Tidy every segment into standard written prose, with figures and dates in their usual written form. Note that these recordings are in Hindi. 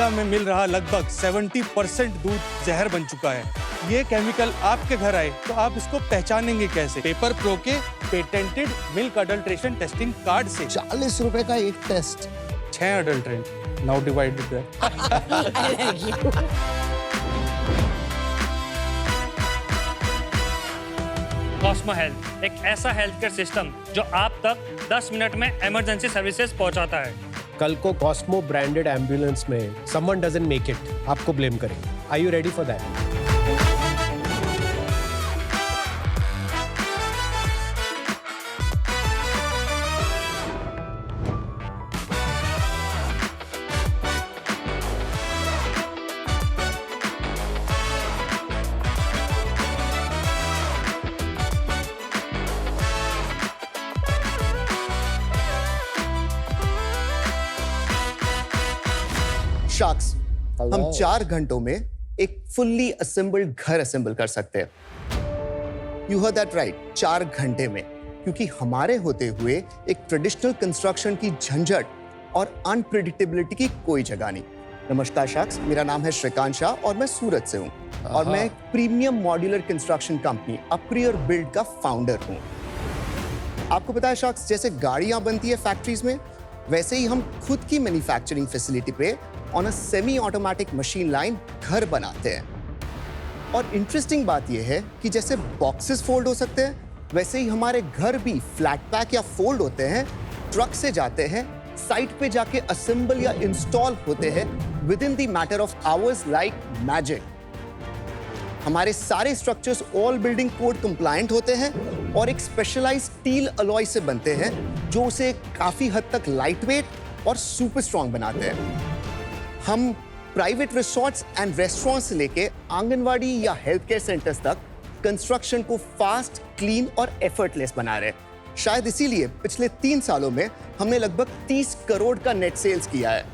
इंडिया में मिल रहा लगभग 70% दूध जहर बन चुका है। ये केमिकल आपके घर आए तो आप इसको पहचानेंगे कैसे? पेपर प्रो के patented milk adulteration testing card से। 40 रुपए का एक test. 6 adulterant now divide with Cosmo Health, एक ऐसा हेल्थ केयर सिस्टम जो आप तक 10 मिनट में इमरजेंसी सर्विसेज पहुंचाता है। कल को कॉस्मो ब्रांडेड एम्बुलेंस में समवन डजंट मेक इट, आपको ब्लेम करेंगे। Are you ready for that? Sharks, हम 4 घंटों में एक फुल्ली असेंबल्ड घर असेंबल कर सकते हैं। यू हर्ड दैट राइट, 4 घंटे में, क्योंकि हमारे होते हुए एक ट्रेडिशनल कंस्ट्रक्शन की झंझट और अनप्रेडिक्टेबिलिटी की कोई जगह नहीं। नमस्कार शार्क्स, मेरा नाम है श्रीकांत शाह और मैं सूरत से हूँ और मैं एक premium modular construction company upgrade और बिल्ड का फाउंडर हूँ। आपको पता है शार्क्स, जैसे गाड़ियां बनती है फैक्ट्रीज में, वैसे ही हम खुद की मैन्युफैक्चरिंग फैसिलिटी पे on a semi automatic machine line घर बनाते हैं। और इंटरेस्टिंग बात यह है कि जैसे बॉक्सेस फोल्ड हो सकते हैं, वैसे ही हमारे घर भी फ्लैट पैक या फोल्ड होते हैं, ट्रक से जाते हैं, साइट पे जाके असेंबल या इंस्टॉल होते हैं with in the matter of hours like magic. हमारे सारे structures all building code compliant होते हैं और एक स्पेशलाइज्ड स्टील अलॉय से बनते हैं जो उसे काफी हद तक लाइट वेट और सुपर स्ट्रॉन्ग बनाते हैं। हम प्राइवेट रिसोर्ट्स एंड रेस्टोरेंट्स से लेके आंगनवाड़ी या हेल्थ केयर सेंटर्स तक कंस्ट्रक्शन को फास्ट, क्लीन और एफर्टलेस बना रहे हैं। शायद इसीलिए पिछले 3 सालों में हमने लगभग 30 करोड़ का नेट सेल्स किया है।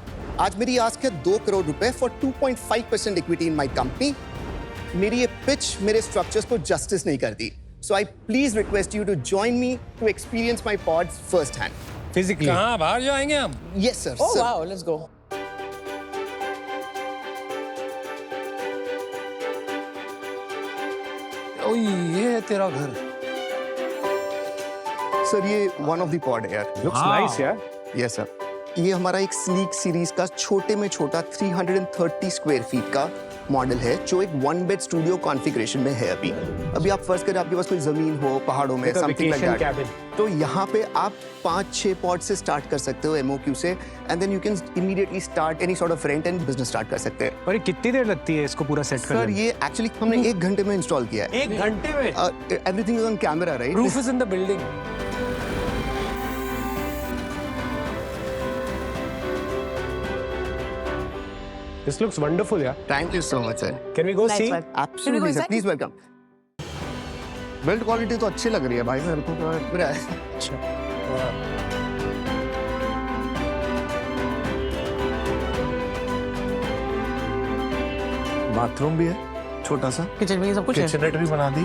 आज मेरी आस्क है 2 करोड़ रुपए for 2.5% equity in my company. मेरी ये पिच मेरे स्ट्रक्चर्स को जस्टिस नहीं करती, so I please request you to join me to experience my pods first hand. Physically कहाँ बाहर जाएंगे हम? Yes sir. Oh wow, let's go. ओ ये है तेरा घर। सर ये वन ऑफ द पॉड है यार। लुक्स नाइस यार। यस सर, ये हमारा एक स्लीक सीरीज का छोटे में छोटा 330 स्क्वायर फीट का मॉडल है जो एक 1 बेड स्टूडियो कॉन्फ़िगरेशन में है। अभी आप फर्ज करें आपके पास कोई जमीन हो पहाड़ों में, समथिंग लाइक दैट, तो यहाँ पे आप 5-6 पॉड से स्टार्ट कर सकते हो MOQ से, and then you can immediately start any sort of rent and business start कर सकते हैं। और ये कितनी देर लगती है इसको पूरा सेट करने सर में? ये एक्चुअली हमने 1 घंटे में इंस्टॉल किया है। 1 घंटे में? Everything is on camera right? Proof is in the building. This looks wonderful, yeah. Thank you so much sir. Can we go Nice see? one. Absolutely sir, please welcome. Build quality तो अच्छी लग रही है भाई मेरे को तो लग रहा है। बाथरूम भी है छोटा सा, किचन में ये सब कुछ है। किचननेट भी बना दी,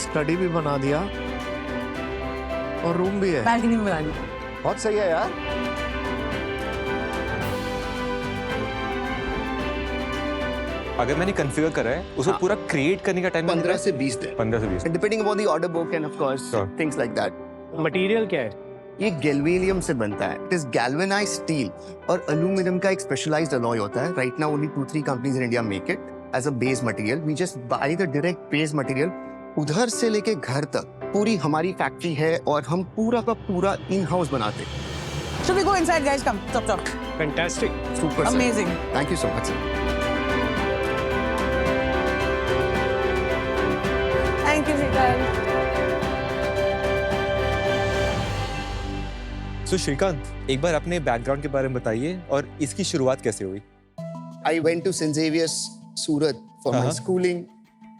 स्टडी भी बना दिया और रूम भी है। बालकनी में बनानी। बहुत सही है यार। अगर मैंने कॉन्फ़िगर करा है उसको हाँ। पूरा क्रिएट करने का टाइम 15 से 20 दिन, 15 से 20। Depending upon the order book and of course Sure. Things like that. Material क्या है? ये गैल्वेनियम से बनता है। इट इज गैल्वेनाइज्ड स्टील और एल्यूमिनियम का एक स्पेशलाइज्ड अलॉय होता है। Right now only 2-3 companies in India make it as a base material. We just buy the direct base material. उधर से लेके घर तक पूरी हमारी फैक्ट्री है और हम पूरा का पूरा इन हाउस बनाते हैं। Should we go inside, guys? Come, stop. Fantastic. Super Amazing. Thank you so much sir. Thank you, Shrikant. सो श्रीकांत, एक बार अपने बैकग्राउंड के बारे में बताइए और इसकी शुरुआत कैसे हुई? I went to St. Xavier's Surat for my schooling.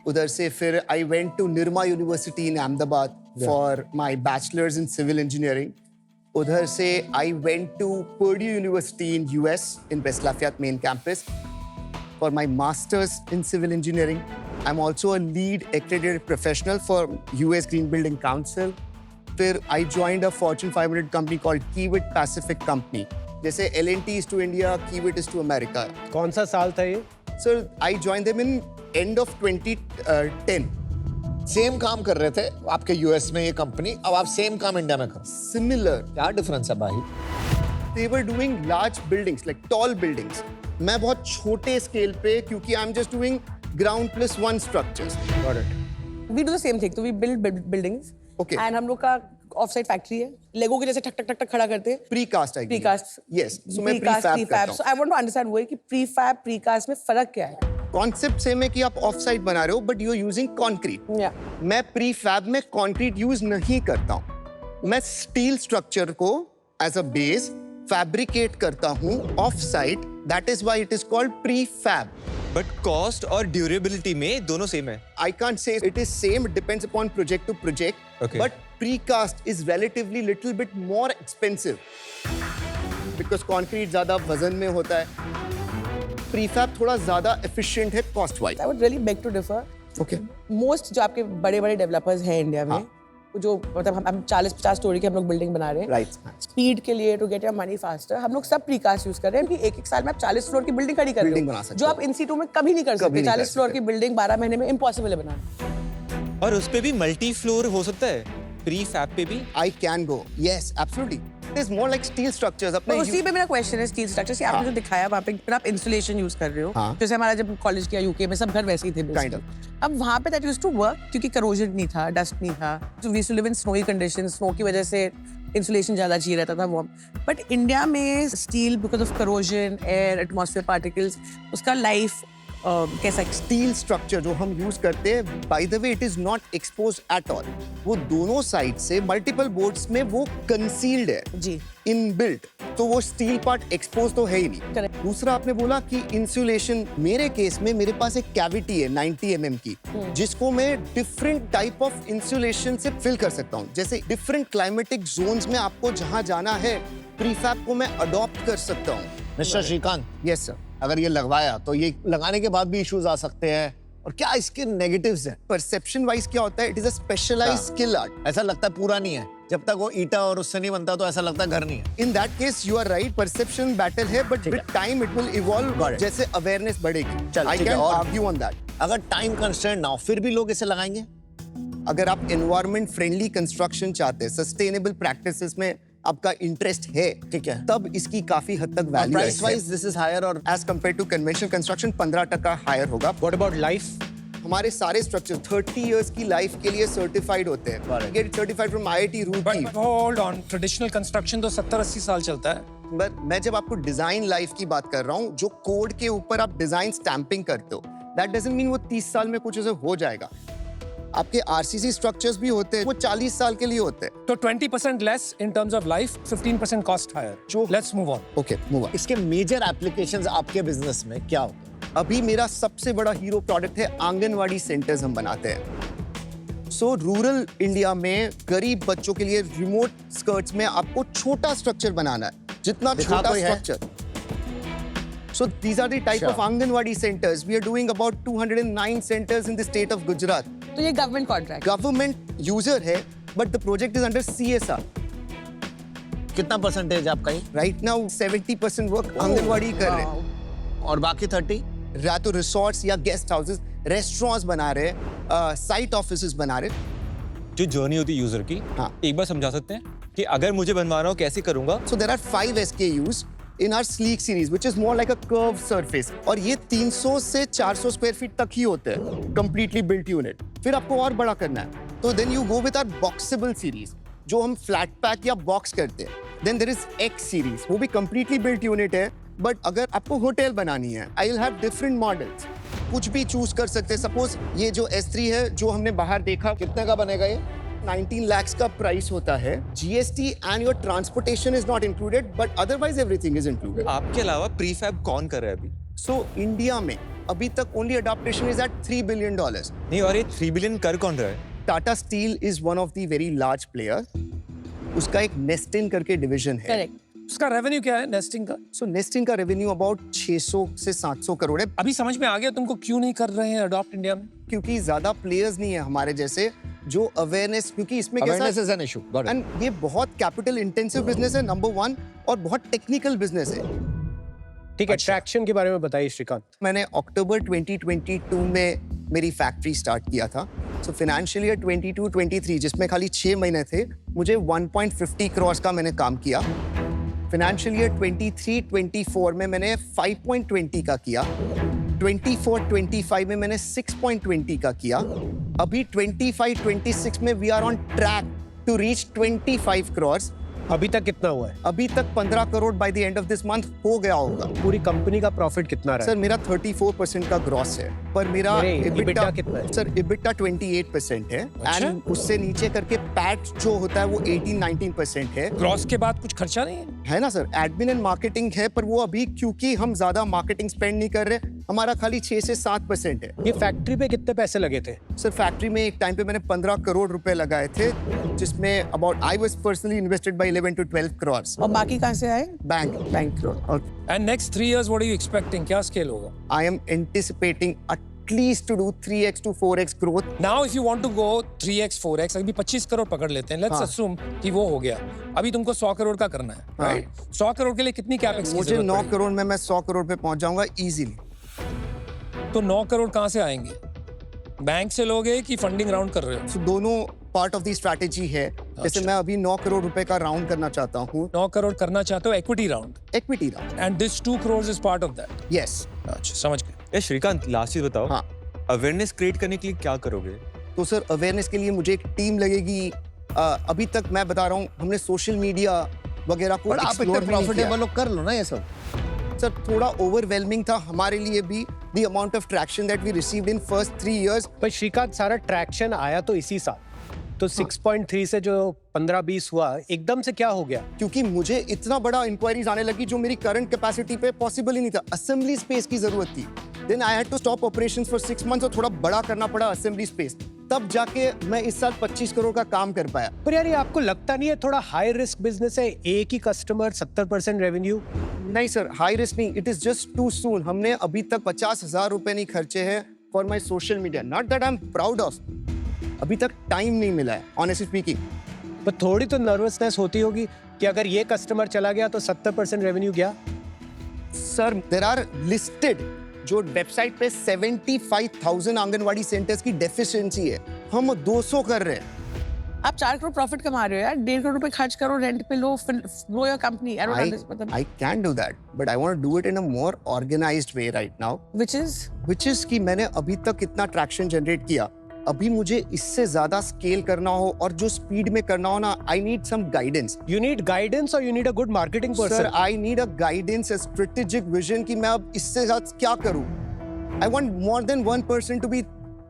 उधर से फिर I went to Nirma University in Ahmedabad for my bachelor's in civil engineering. उधर से I went to Purdue University in US in West Lafayette main campus for my master's in civil engineering. I'm also a lead accredited professional for US Green Building Council. फिर I joined a Fortune 500 company called Kiewit Pacific company. जैसे L&T is to India, Kiewit is to America. कौन सा साल था ये? Sir, I joined them in end of 2010. Same काम कर रहे थे आपके यूएस में ये कंपनी, अब आप सेम काम इंडिया में कर. Similar. क्या डिफरेंस है भाई? They were doing large buildings, like tall buildings. मैं बहुत छोटे स्केल पे, क्योंकि I'm just doing ground plus one structures. Got it. We do the same thing. So we build buildings. Okay. And हम लोग का ऑफ-साइट फैक्ट्री है. लेगो के जैसे ठक ठक ठक ठक खड़ा करते हैं. Precast, I believe. Precast. Yes. So मैं prefab करता हूँ. So I want to understand वो है कि prefab, precast में फर्क क्या है? कॉन्सेप्ट सेम है कि आप ऑफ साइट बना रहे हो, but you are using concrete. Yeah. मैं प्रीफैब में कंक्रीट यूज नहीं करता हूँ. मैं स्टील स्ट्रक्चर को एज अ बेस फैब्रिकेट करता हूँ off site. That is why it is called prefab. But cost और ड्यूरेबिलिटी में दोनों सेम है. I can't say it is same. It depends upon project to project. Okay. But precast is relatively little bit more expensive because concrete ज़्यादा वजन में होता है. Prefab थोड़ा ज़्यादा efficient है cost wise. I would really beg to differ. Okay. Most जो आपके बड़े-बड़े डेवलपर्स हैं इंडिया में, जो मतलब हम 40-50 स्टोरी की हम लोग बिल्डिंग बना रहे हैं. Right. स्पीड के लिए to get your money faster हम लोग सब प्रीकास्ट यूज कर रहे हैं कि एक साल में आप 40 फ्लोर की बिल्डिंग खड़ी कर रहे Building बना हो, सकते जो हो. आप इन सीटों में कभी नहीं कर कभी सकते. नहीं कर 40 फ्लोर सकते. की बिल्डिंग 12 महीने में इम्पॉसिबल है बनाना. और उस पे भी मल्टी फ्लोर हो सकता है, प्री फैब पे भी. I can go. Yes, absolutely. It is more like steel structures. तो अपने उसी पे मेरा क्वेश्चन है स्टील स्ट्रक्चर से आपने जो दिखाया वहाँ पे फिर आप इंसुलेशन यूज कर रहे हो. हाँ. जैसे हमारा जब कॉलेज किया यूके में सब घर वैसे ही थे Kind of. basically. अब वहाँ पे दैट यूज्ड टू वर्क क्योंकि करोजन नहीं था, डस्ट नहीं था. तो we used to live in snowy conditions. Snow की वजह से इंसुलेशन ज्यादा चाहिए रहता था वो. बट इंडिया में steel because of corrosion, air, atmosphere particles, उसका लाइफ कैसा स्टील स्ट्रक्चर जो हम यूज करते हैं, by the way it is not expose at all. वो दोनों साइड से मल्टीपल बोर्ड्स में वो कंसील्ड है, जी इनबिल्ट. तो वो स्टील पार्ट एक्सपोज तो है ही नहीं. Correct. दूसरा आपने बोला कि इंसुलेशन. मेरे केस में मेरे पास एक कैविटी है 90 mm की, जिसको मैं डिफरेंट टाइप ऑफ इंसुलेशन से फिल कर सकता हूँ. जैसे डिफरेंट क्लाइमेटिक जोन्स में आपको जहाँ जाना है, प्रीफैब को मैं अडॉप्ट कर सकता हूँ. Mr Srikanth, yes sir. अगर ये लगवाया तो ये लगाने के बाद भी इश्यूज आ सकते हैं, और क्या इसके नेगेटिव्स हैं? परसेप्शन वाइज क्या होता है, it is a specialised skill art. ऐसा लगता है पूरा नहीं है. जब तक वो ईटा और उससे नहीं बनता तो ऐसा लगता है घर नहीं है. In that case, you are right. Perception battle है, but with time it will evolve. Got it. जैसे awareness बढ़ेगी. चल, I ठीक है, can और- argue on that. अगर टाइम कंस्ट्रेंट ना हो फिर भी लोग इसे लगाएंगे. अगर आप environment friendly construction चाहते हैं, sustainable practices में आपका इंटरेस्ट है, ठीक है. तब इसकी काफी हद तक वैल्यू है. Price wise this is higher, और As compared to conventional construction 15% higher होगा. What about life? हमारे सारे स्ट्रक्चर 30 इयर्स की लाइफ के लिए सर्टिफाइड होते हैं. Correct. Get certified from IIT Roorkee. But hold on, traditional construction तो 70-80 साल चलता है. बट मैं जब आपको डिजाइन लाइफ की बात कर रहा हूँ, जो कोड के ऊपर आप डिजाइन स्टैंपिंग करते हो, दैट डजंट मीन वो 30 साल में कुछ ऐसे हो जाएगा. आपके आरसीसी स्ट्रक्चर्स भी होते हैं, वो 40 साल के लिए होते हैं. तो 20% less in terms of life, 15% cost higher. जो- let's move on. Okay, move on. इसके मेजर एप्लीकेशंस आपके बिजनेस में क्या होते हैं? अभी मेरा सबसे बड़ा हीरो प्रोडक्ट है आंगनवाड़ी सेंटर्स हम बनाते हैं. सो रूरल इंडिया में गरीब बच्चों के लिए रिमोट स्कर्ट्स में आपको छोटा स्ट्रक्चर बनाना है, जितना दिखा छोटा कोई है? Structure. So these are the type of Anganwadi centers. We are doing about 209 centers in the state of Gujarat. तो ये गवर्नमेंट कॉन्ट्रैक्ट. Government user है, but the project is under CSR. कितना परसेंटेज आपका ये? Right now 70% work आंगनवाड़ी कर रहे हैं. और बाकी 30? या तो रिसोर्ट्स या गेस्ट हाउसेस, रेस्टोरेंट्स बना रहे, साइट ऑफिसेस बना रहे. जो जर्नी होती है यूजर की, हाँ. एक बार समझा सकते हैं कि अगर मुझे बनवाना हो कैसे करूंगा. So there are 5 SKUs in our sleek series, which is more like a curved surface. और ये 300 से 400 स्क्वायर फीट तक ही होते हैं, completely built unit. फिर आपको और बड़ा करना है, तो then you go with our boxable series, जो हम flat pack या box करते हैं. Then there is X series, वो भी completely built unit है, but अगर आपको होटल बनानी है, I will have different models. कुछ भी चूज कर सकते हैं. सपोज ये जो S3 है, जो हमने बाहर देखा, कितने का बनेगा ये? 19 lakhs का प्राइस होता है. GST and your transportation is not included, but otherwise everything is included. आपके अलावा प्रीफैब कौन कर रहा है अभी? So इंडिया में अभी तक only adaptation is at $3 billion. नहीं, और ये 3 बिलियन कर कौन रहा है? Tata Steel is one of the very large player. उसका एक Nestin करके डिवीजन है. करेक्ट. उसका रेवेन्यू क्या है नेस्टिंग का? So Nestin का रेवेन्यू अबाउट 600 से 700 करोड़ है, अभी समझ में आ गया तुमको क्यों नहीं कर रहे हैं अडॉप्ट इंडिया में. क्योंकि ज्यादा प्लेयर्स नहीं है हमारे जैसे. जो अवेयरनेस, क्योंकि इसमें कैसा Awareness is an issue. Got it. And ये बहुत कैपिटल इंटेंसिव बिजनेस है नंबर 1 और बहुत टेक्निकल बिजनेस है। ठीक है, ट्रैक्शन के बारे में बताइए श्रीकांत। मैंने अक्टूबर 2022 में मेरी फैक्ट्री स्टार्ट किया था। सो फाइनेंशियल ईयर 22-23 जिसमें खाली 6 महीने थे, मुझे 1.50 करोड़ का मैंने काम किया। फाइनेंशियल ईयर 23-24 में मैंने 5.20 का किया। 24-25 में मैंने 6.20 का किया। अभी 25-26 में we are on track to reach 25 crore. अभी तक कितना हुआ है? अभी तक 15 crore by the end of this month हो गया होगा। पूरी कंपनी का प्रॉफिट कितना रहा सर मेरा 34% का ग्रॉस है, पर मेरा EBITDA कितना है? सर EBITDA 28% है एंड उससे नीचे करके पैट जो होता है वो 18-19% है। ग्रॉस के बाद कुछ खर्चा नहीं है? ना सर, एडमिन एंड मार्केटिंग है, पर वो अभी क्योंकि हम ज्यादा मार्केटिंग स्पेंड नहीं कर रहे, हमारा खाली 6 से 7% है। ये फैक्ट्री पे कितने पैसे लगे थे? सर फैक्ट्री में एक टाइम पे मैंने 15 करोड़ रुपए लगाए थे, जिसमें about I was personally invested bye 11 to 12 crore. और बाकी कहाँ से आए? बैंक करोड़। और And next 3 years, what are you expecting? क्या scale होगा? I am anticipating at least to do 3x to 4x growth. Now, if you want to go 3x, 4x, अभी 25 करोड़ पकड़ लेते हैं. Let's हाँ. assume कि वो हो गया. अभी तुमको 100 करोड़ का करना है. हाँ. Right? 100 करोड़ के लिए कितनी कैपेक्स की मुझे जरूरत 9 पड़ेगी? करोड़ में मैं 100 करोड़ पे पहुंच जाऊंगा इजीली। तो 9 करोड़ कहाँ से आएंगे? बैंक से लोगे कि फंडिंग राउंड कर रहे हो? So, दोनों पार्ट ऑफ दी स्ट्रैटेजी है। जैसे मैं अभी 9 करोड़ रुपए का राउंड करना चाहता हूँ। 9 करोड़ करना चाहते हो equity round, equity round. And this 2 crore is part of that. Yes. अच्छा, समझ गए. ये श्रीकांत, लास्ट चीज बताओ, हाँ। अवेयरनेस क्रिएट करने के लिए क्या करोगे? तो सर अवेयरनेस के लिए मुझे एक टीम लगेगी। अभी तक मैं बता रहा हूँ हमने सोशल मीडिया वगैरह को बट आप इतने explore भी नहीं किया। प्रॉफिटेबल हो, कर लो ना ये सब। सर थोड़ा ओवरवेलमिंग था हमारे लिए भी, the amount of traction that we received in first 3 years। पर श्रीकांत, सारा ट्रैक्शन आया तो इसी साल, तो 6.3 से जो 15-20 हुआ, एकदम से क्या हो गया? क्योंकि मुझे इतना बड़ा इंक्वायरीज आने लगी जो मेरी करंट कैपेसिटी पे पॉसिबल ही नहीं था। असेंबली स्पेस की जरूरत थी। Then I had to stop operations for 6 months और थोड़ा बड़ा करना पड़ा असेंबली स्पेस। तब जाके मैं इस साल 25 करोड़ का काम कर पाया। पर यार, ये आपको लगता नहीं है थोड़ा हाई रिस्क बिजनेस है? एक ही कस्टमर, 70% रेवेन्यू। नहीं सर, हाई रिस्क नहीं, it is just too soon. हमने अभी तक 50,000 रुपए नहीं खर्चे हैं for my social media. Not that I am proud of, अभी तक टाइम नहीं मिला है ऑनेस्टली स्पीकिंग। पर थोड़ी तो नर्वसनेस होती होगी कि अगर ये कस्टमर चला गया तो 70% रेवेन्यू गया। सर देयर आर लिस्टेड जो वेबसाइट पे 75,000 आंगनवाड़ी सेंटर्स की डेफिशिएंसी है, हम 200 कर रहे हैं। आप 4 करोड़ प्रॉफिट कमा रहे हो यार, 1.5 करोड़ रुपए खर्च करो रेंट पे, लो grow your company. I don't understand, I can do that, but I want to do it in a more organized way right now. which is कि मैंने अभी तक कितना ट्रैक्शन जनरेट किया, अभी मुझे इससे ज्यादा स्केल करना हो और जो स्पीड में करना हो ना, I need some guidance. You need guidance और you need a good marketing sir person. I need a guidance, a strategic vision कि मैं अब इससे ज्यादा क्या करूं। I want more than one person to be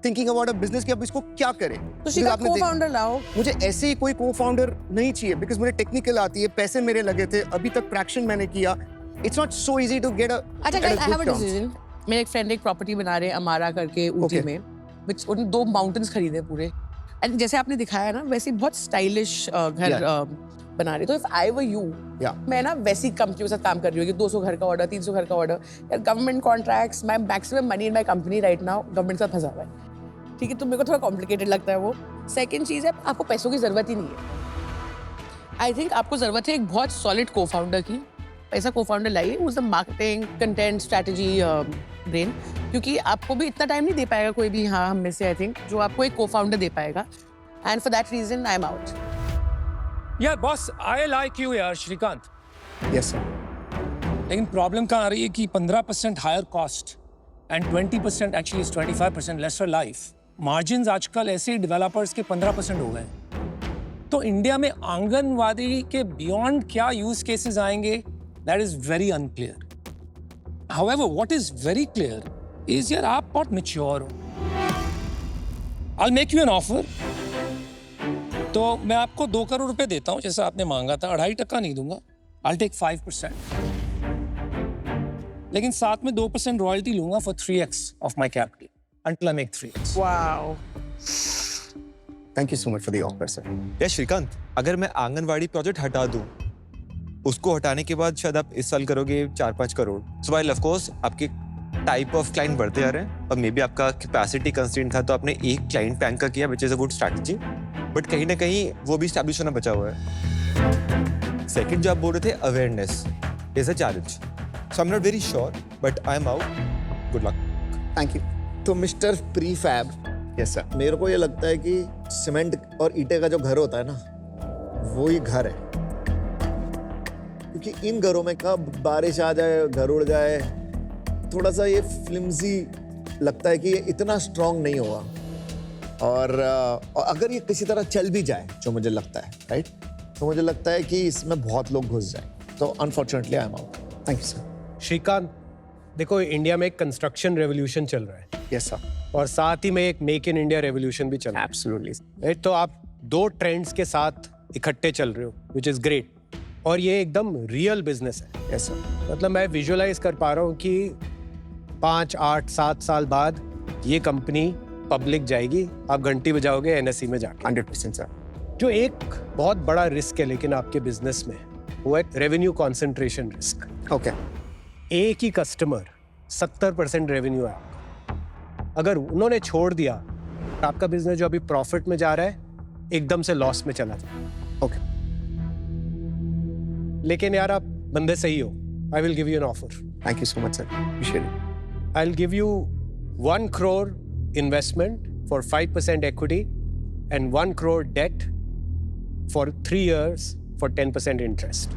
thinking about a business कि अब इसको क्या करें। तो शिका को-फाउंडर लाओ। मुझे ऐसे ही कोई को-फाउंडर नहीं चाहिए, बिकॉज मुझे टेक्निकल आती है, पैसे मेरे लगे थे, अभी तक ट्रैक्शन मैंने किया। It's not so easy to get a. अच्छा guys, I have a decision. मेरे एक फ्रेंड एक प्रॉपर्टी बना रहे हैं अमारा करके ऊटी Okay. में, which उन 2 माउंटेन्स खरीदे पूरे, एंड जैसे आपने दिखाया ना वैसे ही बहुत स्टाइलिश घर बना रहे। तो इफ आई वर यू, मैं ना वैसी कंपनी के साथ काम कर रही हूँ कि 200 घर का ऑर्डर, 300 घर का ऑर्डर, यार government contracts, my maximum money in my company right now government के साथ फंसा हुआ है। ठीक है, तो मेरे को थोड़ा कॉम्प्लिकेटेड लगता है वो। सेकंड चीज़ है, आपको पैसों की जरूरत ही नहीं है। आई थिंक आपको जरूरत है एक बहुत सॉलिड को फाउंडर की। ऐसा को फाउंडर लाइए उस मार्केटिंग, कंटेंट, स्ट्रैटेजी ब्रेन, क्योंकि आपको भी इतना टाइम नहीं दे पाएगा कोई भी, हाँ हम में से आई थिंक, जो आपको एक को फाउंडर दे पाएगा। And for that reason I am out. यार बॉस, आई लाइक यू यार श्रीकांत, यस सर। लेकिन प्रॉब्लम कहाँ आ रही है कि 15% higher cost and 20% actually 25% lesser life margins आजकल ऐसे डेवलपर्स के 15% हो गए। तो इंडिया में आंगनवाड़ी के बियॉन्ड क्या यूज केसेस आएंगे, that is very unclear. However, what is very clear is यार आप बहुत mature हो। I'll make you an offer। तो मैं आपको 2 करोड़ रुपए देता हूँ जैसा आपने मांगा था, 2.5% नहीं दूंगा। I'll take 5%। लेकिन साथ में 2% रॉयल्टी लूंगा for 3x of my capital until I make 3x। Wow, thank you so much for the offer sir. या श्रीकांत, अगर मैं आंगनवाड़ी प्रोजेक्ट हटा दूं, उसको हटाने के बाद शायद आप इस साल करोगे 4-5 करोड़। सो व्हाइल ऑफ कोर्स आपके टाइप ऑफ क्लाइंट बढ़ते आ रहे हैं और मे बी आपका कैपेसिटी कंस्ट्रेंट था तो आपने एक क्लाइंट पे एंकर किया which is a good strategy, but कहीं ना कहीं वो भी स्टैब्लिश होना बचा हुआ है। सेकंड जो आप बोल रहे थे awareness is a challenge, so I am not very sure but I am out, good luck. Thank you. तो मिस्टर प्रीफैब, यस सर। मेरे को ये लगता है कि सीमेंट और ईंटे का जो घर होता है ना, वो ही घर है। क्योंकि इन घरों में कब बारिश आ जाए, घर उड़ जाए, थोड़ा सा ये फ्लिम्जी लगता है कि ये इतना स्ट्रांग नहीं होगा। और अगर ये किसी तरह चल भी जाए, जो मुझे लगता है, राइट, तो मुझे लगता है कि इसमें बहुत लोग घुस जाए। तो unfortunately I am out. Thank you sir. Srikanth, देखो इंडिया में एक कंस्ट्रक्शन रेवोल्यूशन चल रहा है यस सर। और साथ ही में एक मेक इन इंडिया रेवोल्यूशन भी चल रहा है। एब्सोल्युटली। तो आप दो ट्रेंड्स के साथ इकट्ठे चल रहे हो, विच इज ग्रेट, और ये एकदम रियल बिजनेस है। Yes sir. मतलब मैं विजुअलाइज कर पा रहा हूँ कि 5, 8, 7 साल बाद ये कंपनी पब्लिक जाएगी, आप घंटी बजाओगे NSE में जाके। 100% सर। जो एक बहुत बड़ा रिस्क है लेकिन आपके बिजनेस में, वो है रेवेन्यू कॉन्सेंट्रेशन रिस्क। ओके। एक ही कस्टमर 70% रेवेन्यू है आपका, अगर उन्होंने छोड़ दिया आपका बिजनेस जो अभी प्रॉफिट में जा रहा है एकदम से लॉस में चला जाए। ओके। लेकिन यार आप बंदे सही हो, I will give you an offer. Thank you so much sir, appreciate it. I will give you 1 crore investment for 5% equity and 1 crore debt for 3 years for 10% interest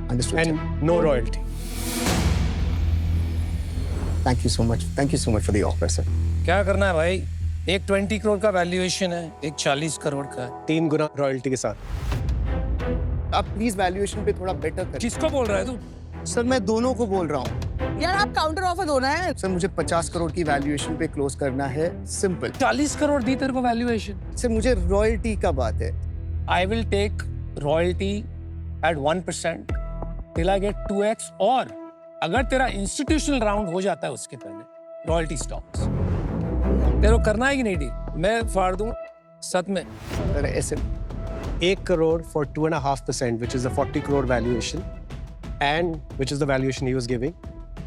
understood and no royalty. Thank you so much, thank you so much for the offer sir. क्या करना है भाई? एक 20 करोड़ का वैल्यूएशन है, एक 40 करोड़ का है। 3 गुना रॉयल्टी के साथ। आप प्लीज वैल्यूएशन पे थोड़ा बेटर करें। किसको बोल रहा है तू? सर मैं दोनों को बोल रहा हूँ। यार आप काउंटर ऑफर दो ना है। सर मुझे 50 करोड़ की वैल्यूएशन पे क्लोज करना है, सिंपल। 40 करोड़ दी तेरे को वैल्यूएशन। सर मुझे रॉयल्टी का बात है। I will take royalty at 1% till I get 2x, और अगर तेरा इंस्टीट्यूशनल राउंड हो जाता है उसके पहले रॉयल्टी स्टॉक्स। तेरे को करना है कि नहीं डील? मैं फाड़ दूं सत में। सर ऐसे 1 crore for 2.5%, which is a 40 crore valuation, and which is the valuation he was giving,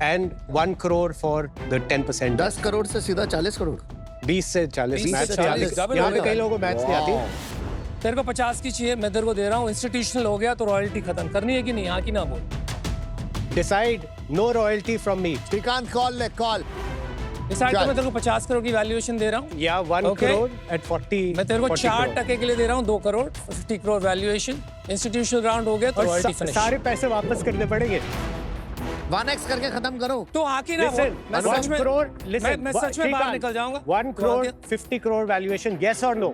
and 1 crore for the 10%. 10 crore से सीधा 40 करोड़। 20 से 40। 20 से मैथ्स 40, double यहाँ हो पे गया। कई लोगों को मैथ्स नहीं आती। तेरे को 50 की चाहिए, मैं तेरे को दे रहा हूँ। इंस्टीट्यूशनल हो गया तो रॉयल्टी खत्म करनी है कि नहीं? हाँ कि ना बोल। Decide no royalty from me. Srikanth call ले, कॉल। डिसाइड तो मैं तेरे को 50 करोड़ की वैल्यूएशन दे रहा हूँ। या 1 Okay. crore at 40। मैं तेरे को 40 4 crore. टके के लिए दे रहा हूँ 2 crore 50 crore valuation. Institutional round हो गया तो और रॉयल्टी फिनिश। सारे पैसे वापस करने पड़ेंगे। 1x करके खत्म करो। तो आके ना Listen, मैं 1 सच में crore, listen, मैं सच में बाहर निकल जाऊंगा। 1 crore 50 crore valuation, yes or no?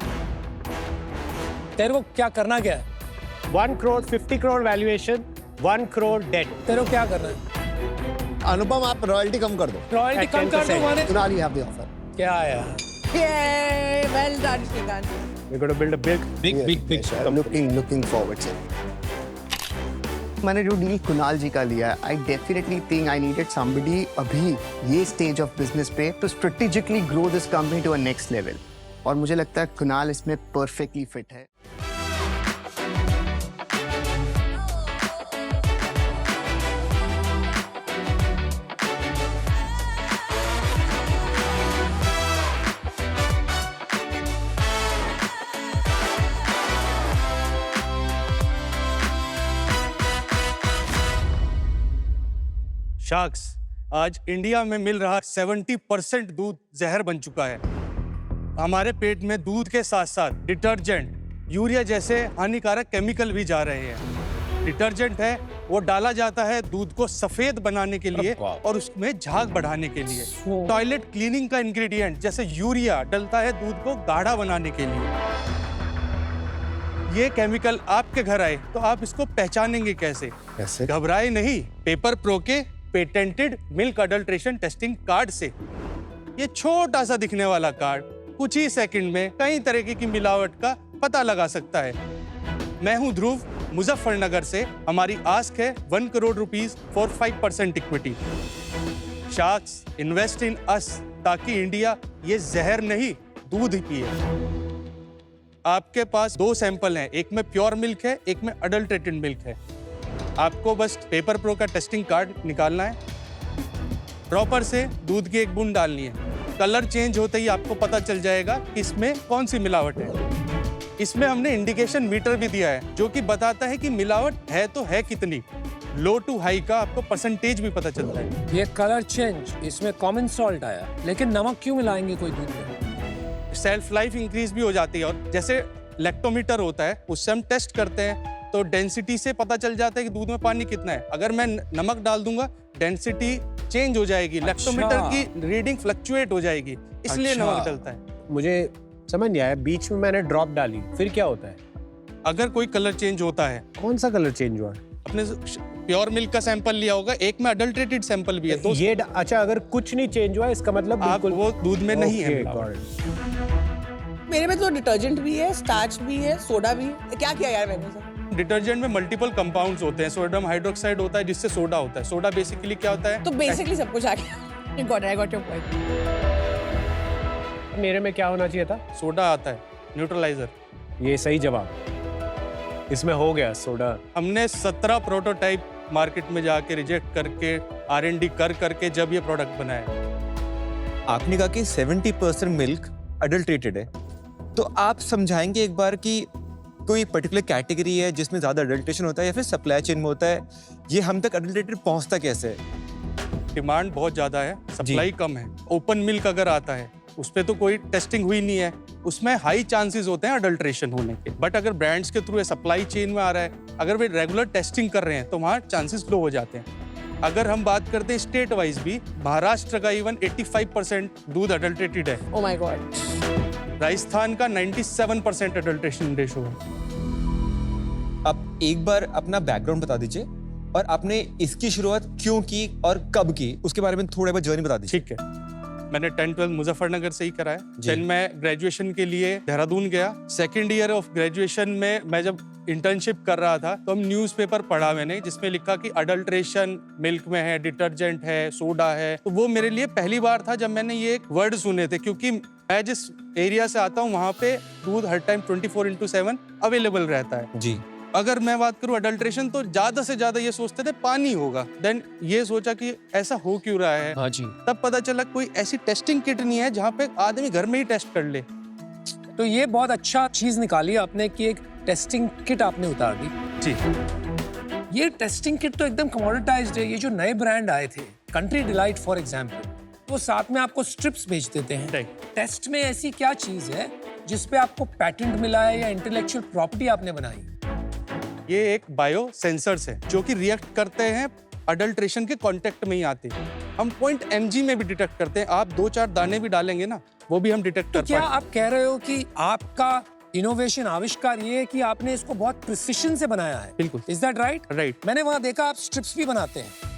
तेरे को क्या करना क्या है? 1 crore 50 crore valuation, 1 crore debt. तेरे को क्या करना है? अनुपम आप रॉयल्टी कम कर दो। रॉयल्टी At कम कर 10%. दो माने? Kunal, you have the offer. क्या यार? Yay, well done, Shrikant. We're going to build a big Looking forward sir. मैंने जो डील कुणाल जी का लिया, I definitely think I needed somebody अभी ये स्टेज ऑफ बिजनेस पे to strategically grow this company to a next level, और मुझे लगता है कुणाल इसमें परफेक्टली फिट है। शार्क्स, आज इंडिया में मिल रहा 70% दूध जहर बन चुका है। हमारे पेट में दूध के साथ साथ डिटर्जेंट, यूरिया जैसे हानिकारक केमिकल भी जा रहे हैं। डिटर्जेंट है वो डाला जाता है दूध को सफेद बनाने के लिए और उसमें झाग बढ़ाने के लिए। टॉयलेट क्लीनिंग का इंग्रेडिएंट जैसे यूरिया डलता है दूध को गाढ़ा बनाने के लिए। ये केमिकल आपके घर आए तो आप इसको पहचानेंगे कैसे? कैसे? घबराए नहीं, पेपर प्रो के patented milk adulteration testing card से। ये छोटा सा दिखने वाला कार्ड कुछ ही सेकंड में कई तरीके की मिलावट का पता लगा सकता है। मैं हूं ध्रुव, मुजफ्फरनगर से। हमारी आस्क है 1 crore rupees for 5% equity. Sharks, invest in us ताकि इंडिया ये जहर नहीं दूध ही पिए। आपके पास 2 सैंपल हैं, एक में प्योर मिल्क है, एक में अडल्ट्रेटेड मिल्क है। आपको बस पेपर प्रो का टेस्टिंग कार्ड निकालना है, ड्रॉपर से दूध की एक बूंद डालनी है। कलर चेंज होते ही आपको पता चल जाएगा कि इसमें कौन सी मिलावट है। इसमें हमने इंडिकेशन मीटर भी दिया है जो कि बताता है कि मिलावट है तो है कितनी। लो टू हाई का आपको परसेंटेज भी पता चलता है। ये कलर चेंज, इसमें कॉमन सॉल्ट आया, लेकिन नमक क्यों मिलाएंगे कोई दूध में? सेल्फ लाइफ इंक्रीज भी हो जाती है। और जैसे लैक्टोमीटर होता है उससे हम टेस्ट करते हैं तो डेंसिटी से पता चल जाता है कि दूध में पानी कितना है। अगर मैं नमक डाल दूंगा डेंसिटी चेंज हो जाएगी, लैक्टोमीटर की रीडिंग फ्लक्चुएट हो जाएगी, इसलिए नमक डलता है। मुझे समझ नहीं आया, बीच में मैंने ड्रॉप डाली, फिर क्या होता है? अगर कोई कलर चेंज होता है, कौन सा कलर चेंज हुआ? अपने प्योर मिल्क का सैंपल लिया होगा, एक में अडल्ट्रेटेड सैंपल भी है, तो ये अच्छा, अगर कुछ नहीं चेंज हुआ इसका मतलब आप बिल्कुल वो दूध में नहीं है। मेरे में तो डिटर्जेंट भी है, स्टार्च भी है, सोडा भी है। क्या किया यार मैंने सर? डिटर्जेंट में मल्टीपल कंपाउंड्स होते हैं। सोडियम हाइड्रोक्साइड होता है जिससे सोडा होता है। सोडा बेसिकली क्या होता है? तो बेसिकली सब कुछ आ गया। I got your point. मेरे में क्या होना चाहिए था? सोडा आता है, न्यूट्रलाइजर। ये सही जवाब, इसमें हो गया सोडा। हमने 17 प्रोटोटाइप मार्केट में जाके रिजेक्ट करके R&D कर करके जब ये प्रोडक्ट बनाया। आपने कहा कि 70% मिल्क अडल्ट्रेटेड है, तो आप समझाएंगे एक बार कि कोई पर्टिकुलर कैटेगरी है जिसमें ज्यादा अडल्ट्रेशन होता है या फिर सप्लाई चेन में होता है, ये हम तक अडल्ट्रेटेड पहुंचता कैसे है? डिमांड बहुत ज्यादा है, सप्लाई कम है। ओपन मिल्क अगर आता है उस पर तो कोई टेस्टिंग हुई नहीं है, उसमें हाई चांसेस होते हैं अडल्ट्रेशन होने के। बट अगर ब्रांड्स के थ्रू है, सप्लाई चेन में आ रहा है, अगर वे रेगुलर टेस्टिंग कर रहे हैं तो वहाँ चांसेस लो हो जाते हैं। अगर हम बात करते हैं स्टेट वाइज भी, महाराष्ट्र का इवन 85% दूध अडल्ट्रेटेड है। Oh my God. राजस्थान का 97% अडल्ट्रेशन रेशो है। आप एक बार अपना बैकग्राउंड बता दीजिए और आपने इसकी शुरुआत क्यों की और कब की, उसके बारे में थोड़ा बहुत जर्नी बता दीजिए। ठीक है, मैंने 10-12 मुजफ्फरनगर से ही करा है। जी। देन मैं ग्रेजुएशन के लिए देहरादून गया। सेकेंड ईयर ऑफ ग्रेजुएशन में मैं जब इंटर्नशिप कर रहा था तो हम न्यूज़पेपर पढ़ा मैंने जिसमें लिखा कि अडल्ट्रेशन मिल्क में है, डिटर्जेंट है, सोडा है। तो वो मेरे लिए पहली बार था जब मैंने ये वर्ड सुने थे, क्योंकि मैं जिस एरिया से आता हूँ वहाँ पे दूध हर टाइम 24/7 अवेलेबल रहता है। जी। अगर मैं बात करूं अडल्ट्रेशन तो ज्यादा से ज्यादा ये सोचते थे पानी होगा। देन ये सोचा कि ऐसा हो क्यों रहा है। हाँ जी। तब पता चला कोई ऐसी टेस्टिंग किट नहीं है जहाँ पे आदमी घर में ही टेस्ट कर ले। तो ये बहुत अच्छा चीज निकाली आपने कि एक टेस्टिंग किट आपने उतार दी। जी। ये टेस्टिंग किट तो एकदम कमोडिटाइज्ड है। ये जो नए ब्रांड आए थे, कंट्री डिलाइट फॉर एग्जांपल, वो साथ में आपको स्ट्रिप्स भेज देते हैं। Right. टेस्ट में ऐसी क्या चीज है जिसपे आपको पेटेंट मिला है या इंटेलेक्चुअल प्रॉपर्टी आपने बनाई? ये एक बायो सेंसर्स है जो कि रिएक्ट करते हैं अडल्ट्रेशन के कांटेक्ट में ही आते हैं। हम 0.mg में भी डिटेक्ट करते हैं। आप 2-4 दाने भी डालेंगे ना, वो भी हम डिटेक्ट कर क्या पाते हैं। आप कह रहे हो कि आपका इनोवेशन आविष्कार ये है कि आपने इसको बहुत प्रिसिशन से बनाया है? बिल्कुल। Is that right? राइट। मैंने वहां देखा आप स्ट्रिप्स भी बनाते हैं।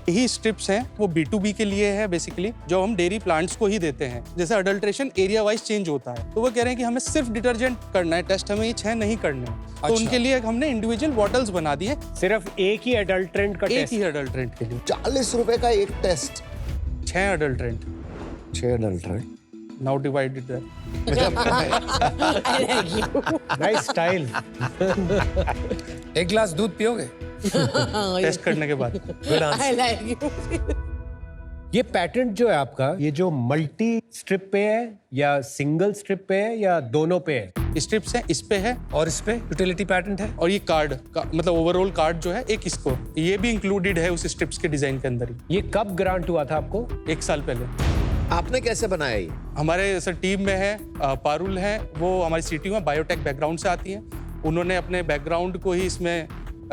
यही स्ट्रिप्स हैं वो B2B के लिए है बेसिकली, जो हम डेयरी प्लांट्स को ही देते हैं। जैसे अडल्ट्रेशन एरिया वाइज चेंज होता है तो वो कह रहे हैं कि हमें सिर्फ डिटर्जेंट करना है टेस्ट, हमें ये 6 नहीं करने हैं। तो उनके लिए हमने इंडिविजुअल बॉटल्स बना दी है, सिर्फ एक ही अडल्ट्रेंट का एक टेस्ट। ही अडल्ट्रेंट के लिए 40 रुपए का एक test, 6 adulterant. 6 adulterant. Now divided that. I like you. Nice style. एक गिलास दूध पियोगे? टेस्ट करने के बाद। I like you. ये पैटेंट जो है आपका, ये जो मल्टी स्ट्रिप पे है या सिंगल स्ट्रिप पे है या दोनों पे है? स्ट्रिप्स है, इस पे है और इस पे यूटिलिटी पैटेंट है। और ये कार्ड का मतलब ओवरऑल कार्ड जो है एक इसको, ये भी इंक्लूडेड है उस स्ट्रिप्स के डिजाइन के अंदर ही। ये कब ग्रांट हुआ था आपको? 1 साल पहले। आपने कैसे बनाया ये? हमारे सर टीम में है पारुल है, वो हमारी सीटी में बायोटेक बैकग्राउंड से आती हैं। उन्होंने अपने बैकग्राउंड को ही इसमें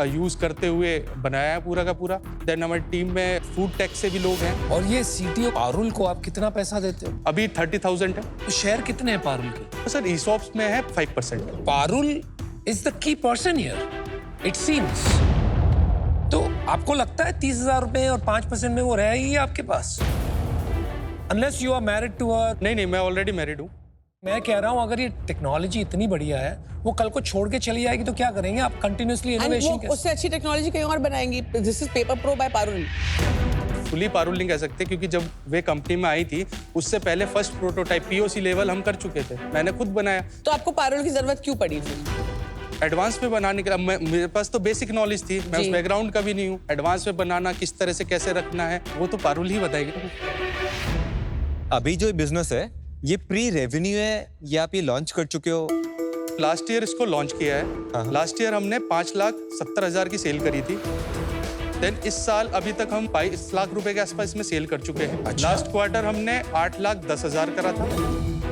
यूज करते हुए बनाया है पूरा का पूरा। देन हमारी टीम में फूड टेक से भी लोग हैं। और ये सीटीओ पारुल को आप कितना पैसा देते हो? अभी 30,000 है। तो शेयर कितने हैं पारुल के? तो सर ईसॉप्स में है 5%। Parul is the key person here, it seems. तो आपको लगता है 30,000 रुपए और 5% में वो रहेगी आपके पास? Unless you are married to a. नहीं, मैं ऑलरेडी मैरिड हूँ। मैं कह रहा हूँ अगर ये टेक्नोलॉजी इतनी बढ़िया है, वो कल को छोड़ के चली जाएगी तो क्या करेंगे आप? कंटिन्यूअसली And इनोवेशन वो उससे अच्छी टेक्नोलॉजी कहीं और बनाएंगी। This is Paper Pro by Parul. Fully Parul नहीं कह सकते क्योंकि जब वे कंपनी में आई थी उससे पहले फर्स्ट प्रोटोटाइप POC लेवल हम कर चुके थे, मैंने खुद बनाया। तो आपको पारुल की जरूरत क्यों पड़ी थी? एडवांस में बनाने के लिए मेरे पास तो बेसिक नॉलेज थी, मैं उस जी। बैकग्राउंड का भी नहीं हूँ। एडवांस में बनाना किस तरह से कैसे रखना है वो तो पारुल ही बताएगी। अभी जो बिजनेस है ये प्री रेवेन्यू है या आप ये लॉन्च कर चुके हो? लास्ट ईयर इसको लॉन्च किया है। लास्ट ईयर हमने 5,70,000 की सेल करी थी। देन इस साल अभी तक हम 22 लाख रुपए के आसपास इसमें सेल कर चुके हैं। लास्ट क्वार्टर हमने 8,10,000 करा था।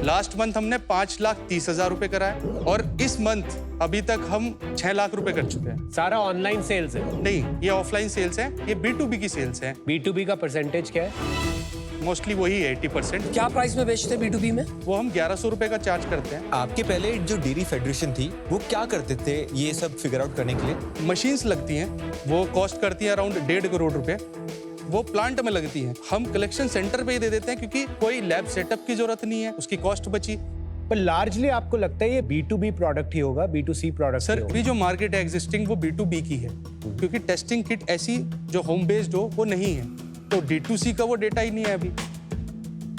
लास्ट मंथ हमने 5,30,000 रुपए करा है और इस मंथ अभी तक हम 6 लाख रुपए कर चुके हैं। सारा ऑनलाइन सेल्स है? नहीं, ये ऑफलाइन सेल्स है, ये B2B की सेल्स है। B2B का परसेंटेज क्या है? मोस्टली वही है 80%। क्या प्राइस में बेचते हैं B2B में? वो हम 1100 रुपए का चार्ज करते हैं। आपके पहले जो डेयरी फेडरेशन थी वो क्या करते थे ये सब फिगर आउट करने के लिए? मशीन्स लगती हैं, वो कॉस्ट करती है अराउंड 1.5 करोड़ रुपए। वो प्लांट में लगती हैं, हम कलेक्शन सेंटर पे ही दे देते हैं क्योंकि कोई लैब सेटअप की जरूरत नहीं है, उसकी कॉस्ट बची। पर लार्जली आपको लगता है ये B2B प्रोडक्ट ही होगा, B2C प्रोडक्ट? सर अभी जो मार्केट है एग्जिस्टिंग वो B2B की है क्योंकि टेस्टिंग किट ऐसी जो होम बेस्ड हो वो नहीं है, तो D2C का वो डेटा ही नहीं है अभी।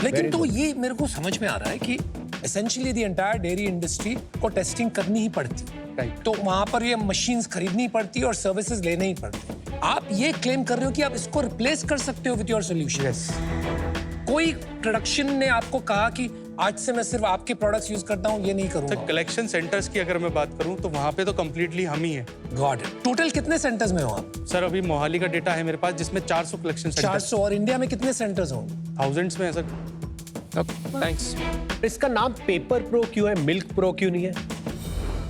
लेकिन तो ये मेरे को समझ में आ रहा है कि essentially the entire dairy industry को टेस्टिंग करनी ही पड़ती है। Right. तो वहां पर ये मशीन्स खरीदनी पड़ती है और सर्विसेज लेने ही पड़ते हैं। आप ये क्लेम कर रहे हो कि आप इसको रिप्लेस कर सकते हो विद योर सोल्यूशन? कोई प्रोडक्शन ने आपको कहा कि आज से मैं सिर्फ आपके प्रोडक्ट्स यूज करता हूँ, ये नहीं करूंगा? सर कलेक्शन सेंटर्स की अगर मैं बात करूं तो वहां पे तो कंप्लीटली हम ही हैं। God it. टोटल कितने सेंटर्स में हो आप? सर अभी मोहाली का डेटा है मेरे पास जिसमें 400 कलेक्शन सेंटर्स, 400। और इंडिया में कितने सेंटर्स होंगे? थाउजेंड्स में है सर। थैंक्स। इसका नाम पेपर प्रो क्यों है, मिल्क प्रो क्यों नहीं है?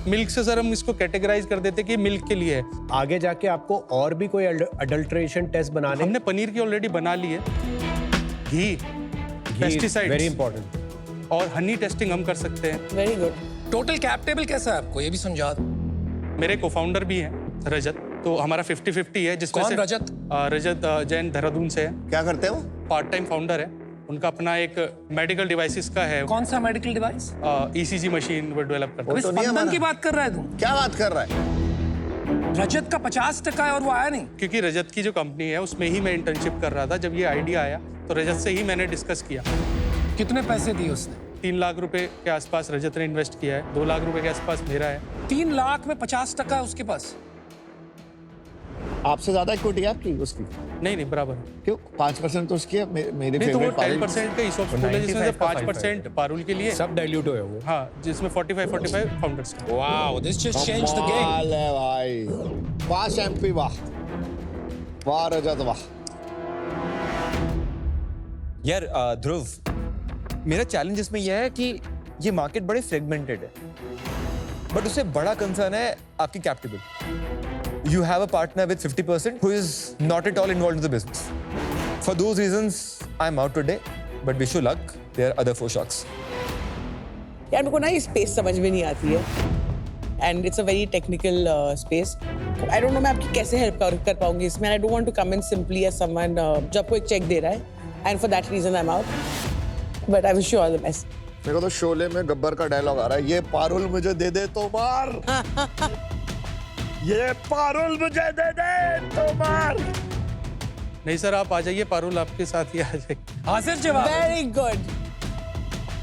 मिल्क से सर हम इसको कैटेगराइज कर देते कि मिल्क के लिए है। आगे जाके आपको और भी कोई अडल्ट्रेशन टेस्ट बनाने? हमने पनीर की ऑलरेडी बना ली है, घी, पेस्टिसाइड्स वेरी इंपॉर्टेंट, और हनी टेस्टिंग हम कर सकते हैं। Very good. Total cap table कैसा है आपको, ये भी समझा दो। मेरे को-फाउंडर भी हैं रजत, तो हमारा 50-50 है जिसमें कौन से रजत? रजत जैन देहरादून से है, क्या करते हो? पार्ट टाइम फाउंडर है। उनका अपना एक मेडिकल डिवाइसेस का है, कौन सा मेडिकल डिवाइस? ECG मशीन वो डेवलप करता अबे तो नहीं स्पंदन हमारा। की बात कर रहा है तू? क्या बात कर रहा है? रजत का 50% है और वो आया नहीं। है। क्योंकि रजत की जो कंपनी है उसमें ही मैं इंटर्नशिप कर रहा था, जब ये आइडिया आया तो रजत से ही मैंने डिस्कस किया। कितने पैसे दिए उसने? 3 लाख रुपए के आसपास रजत ने इन्वेस्ट किया है, 2 लाख रुपए के आसपास मेरा है। 3 लाख में 50% है उसके पास। आपसे ज्यादा इक्विटी है आपकी उसकी? नहीं बराबर। क्यों? 5% तो उसकी है। मेरी नहीं तो वो फेवरेट पारुल। 10% का ESOP पोल है जिसमें से 5% पारुल के लिए, सब डाइल्यूट हुए होंगे। हाँ, जिसमें 45 फाउंडर्स का। Wow, this just changed the game. कमाल है भाई, वाह शैम्पी, वाह वाह रजत, वाह। यार ध्रुव, मेरा चैलेंज इसमें यह है कि ये मार्केट बड़े फ्रेगमेंटेड है, बट उससे बड़ा कंसर्न है आपकी capital. You have a partner with 50% who is not at all involved in the business. For those reasons, I'm out today, but wish you luck. There are other 4 shocks. यार मेरे को ना ये स्पेस समझ में नहीं आती है and it's a very technical space. I don't know मैं आपकी कैसे हेल्प कर पाऊंगी इसमें। I don't want to come in simply as someone जो आपको एक चेक दे रहा है, and for that reason I am out, but I wish you all the best. मेरे को तो शोले में गब्बर का डायलॉग आ रहा है, ये पारुल मुझे दे दे तो मार। ये पारुल मुझे दे दे तो मार। नहीं सर, आप आ जाइए, पारुल आपके साथ ही आ जाइए। हाजिर जवाब। Very good.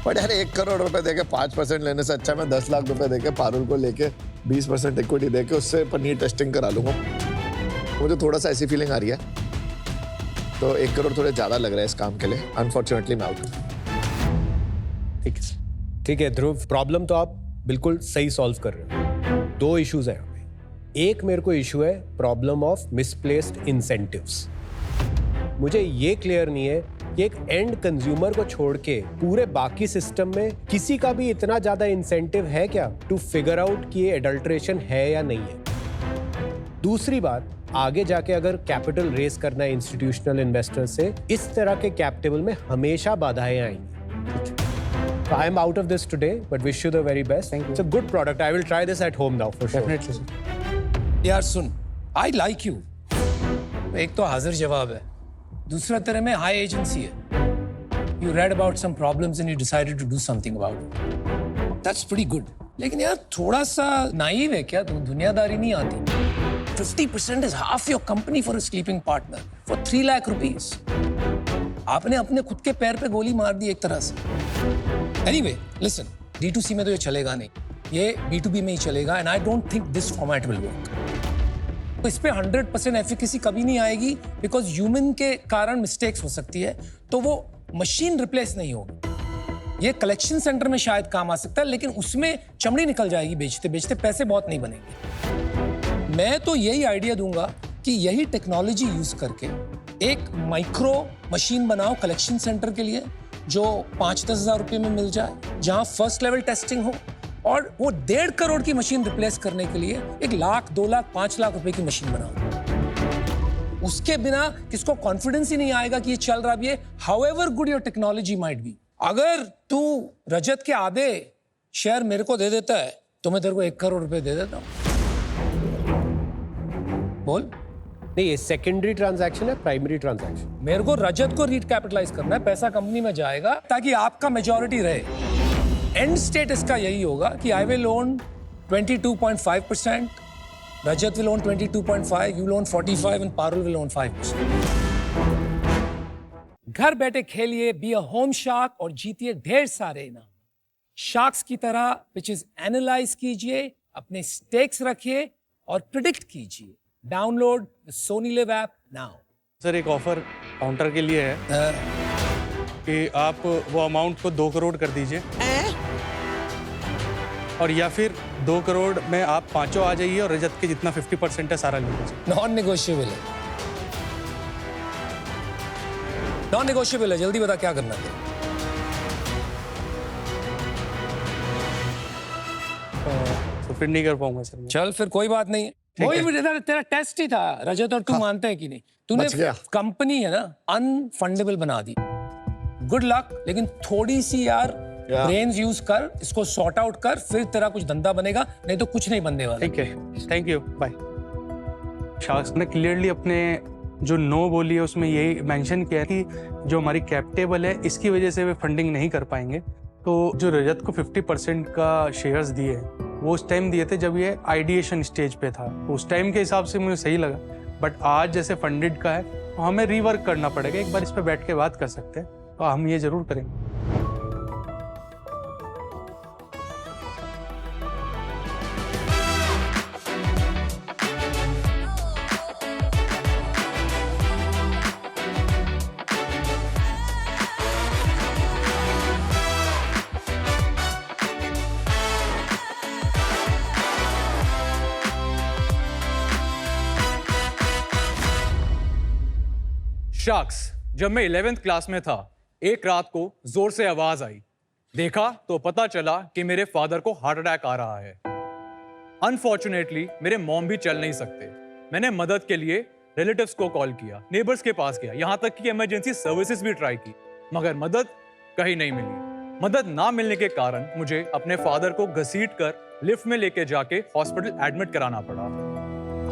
बट यार 1 करोड़ रुपए देके 5% लेने से अच्छा मैं 10 लाख रुपए देके पारुल को लेके 20% इक्विटी देके उससे पनीर टेस्टिंग करा लूंगा। मुझे थोड़ा सा ऐसी फीलिंग आ रही है, तो 1 करोड़ थोड़े ज्यादा लग रहा है इस काम के लिए। अनफॉर्चुनेटली मैं आउट। ठीक है ध्रुव, प्रॉब्लम तो आप बिल्कुल सही सॉल्व कर रहे हो। 2 इश्यूज हैं। एक मेरे को इशू है प्रॉब्लम ऑफ मिसप्लेस्ड इंसेंटिव्स। मुझे ये क्लियर नहीं है कि एक एंड कंज्यूमर को छोड़ के पूरे बाकी सिस्टम में किसी का भी इतना ज्यादा इंसेंटिव है क्या टू फिगर आउट कि ये एडल्ट्रेशन है या नहीं है। दूसरी बात, आगे जाके अगर कैपिटल रेस करना है इंस्टीट्यूशनल इन्वेस्टर से, इस तरह के कैप टेबल में हमेशा बाधाएं आएंगी। I am out of this today, but wish you the very best. Thank you. It's a good product. I will try this at home now for sure. Definitely, sir. यार सुन, आई लाइक यू। एक तो हाजिर जवाब है, दूसरा तेरे में हाई एजेंसी है। You read about some problems and you decided to do something about it. That's pretty good. लेकिन यार थोड़ा सा नाइव है क्या तू? दुनियादारी नहीं आती। 50% is half your company for a sleeping partner for 3 lakh rupees. आपने अपने खुद के पैर पे गोली मार दी एक तरह से। एनीवे लिसन, D2C में तो ये चलेगा नहीं। ये B2B में ही चलेगा and I don't think this format will work. तो इस पे 100% एफिकेसी कभी नहीं आएगी बिकॉज ह्यूमन के कारण मिस्टेक्स हो सकती है, तो वो मशीन रिप्लेस नहीं होगी। ये कलेक्शन सेंटर में शायद काम आ सकता है, लेकिन उसमें चमड़ी निकल जाएगी बेचते बेचते, पैसे बहुत नहीं बनेंगे। मैं तो यही आइडिया दूंगा कि यही टेक्नोलॉजी यूज करके एक माइक्रो मशीन बनाओ कलेक्शन सेंटर के लिए, जो 5-10 हज़ार रुपये में मिल जाए, जहां फर्स्ट लेवल टेस्टिंग हो, और वो 1.5 करोड़ की मशीन रिप्लेस करने के लिए 1 लाख, 2 लाख, 5 लाख रुपए की मशीन बनाओ। उसके बिना किसको कॉन्फिडेंस ही नहीं आएगा कि ये चल रहा भी है, however good your technology might be. अगर तू रजत के आधे शेयर मेरे को दे देता है तो मैं तेरे को 1 करोड़ रुपए दे देता हूं। बोल। नहीं, ये सेकेंडरी ट्रांजैक्शन है, प्राइमरी ट्रांजैक्शन। मेरे को रजत को रीकैपिटलाइज करना है, पैसा कंपनी में जाएगा ताकि आपका मेजॉरिटी रहे। एंड स्टेट इसका यही होगा कि I will own 22.5%, Rajat will own 22.5%, you will own 45% and Parul will own 5%। घर बैठे खेलिए बी अ होम शार्क और जीतिए ढेर सारे इनाम। शार्क्स की तरह पिचेस एनालाइज कीजिए, अपने स्टेक्स रखिए और प्रिडिक्ट कीजिए। Download the Sony live app now. Sir एक ऑफर काउंटर के लिए है कि आप वो अमाउंट को 2 करोड़ कर दीजिए, और या फिर 2 करोड़ में आप पांचों आ जाइए और रजत के जितना 50% है सारा ले लीजिए। नॉन नेगोशिएबल है, नॉन नेगोशिएबल है। जल्दी बता क्या करना है। तो फिर नहीं कर पाऊंगा सर मैं। चल फिर कोई बात नहीं है। वही भी तेरा टेस्ट ही था रजत, और तू मानते हैं कि नहीं? तूने बच गया। कंपनी है ना अनफंडेबल बना दी। गुड लक, लेकिन थोड़ी सी यार ब्रेन्स यूज कर, इसको सॉर्ट आउट कर, फिर तेरा कुछ धंधा बनेगा, नहीं तो कुछ नहीं बनने वाला। ठीक है, थैंक यू, बाय। शार्क्स ने क्लियरली अपने जो नो बोली है उसमें यही मेंशन किया है कि जो हमारी कैप टेबल है इसकी वजह से वे फंडिंग नहीं कर पाएंगे। तो जो रजत को 50% का शेयर्स दिए वो उस टाइम दिए थे जब ये आइडिएशन स्टेज पे था, तो उस टाइम के हिसाब से मुझे सही लगा। बट आज जैसे फंडेड का है तो हमें रीवर्क करना पड़ेगा, एक बार इस पर बैठ के बात कर सकते हैं, तो हम ये जरूर करेंगे। शार्क्स, जब मैं 11th क्लास में था, एक रात को जोर से आवाज आई। देखा तो पता चला कि मेरे फादर को हार्ट अटैक आ रहा है। अनफॉर्चुनेटली मेरे मॉम भी चल नहीं सकते। मैंने मदद के लिए रिलेटिव्स को कॉल किया, नेबर्स के पास गया, यहाँ तक कि इमरजेंसी सर्विसेज भी ट्राई की, मगर मदद कहीं नहीं मिली। मदद ना मिलने के कारण मुझे अपने फादर को घसीट कर लिफ्ट में लेके जाके हॉस्पिटल एडमिट कराना पड़ा।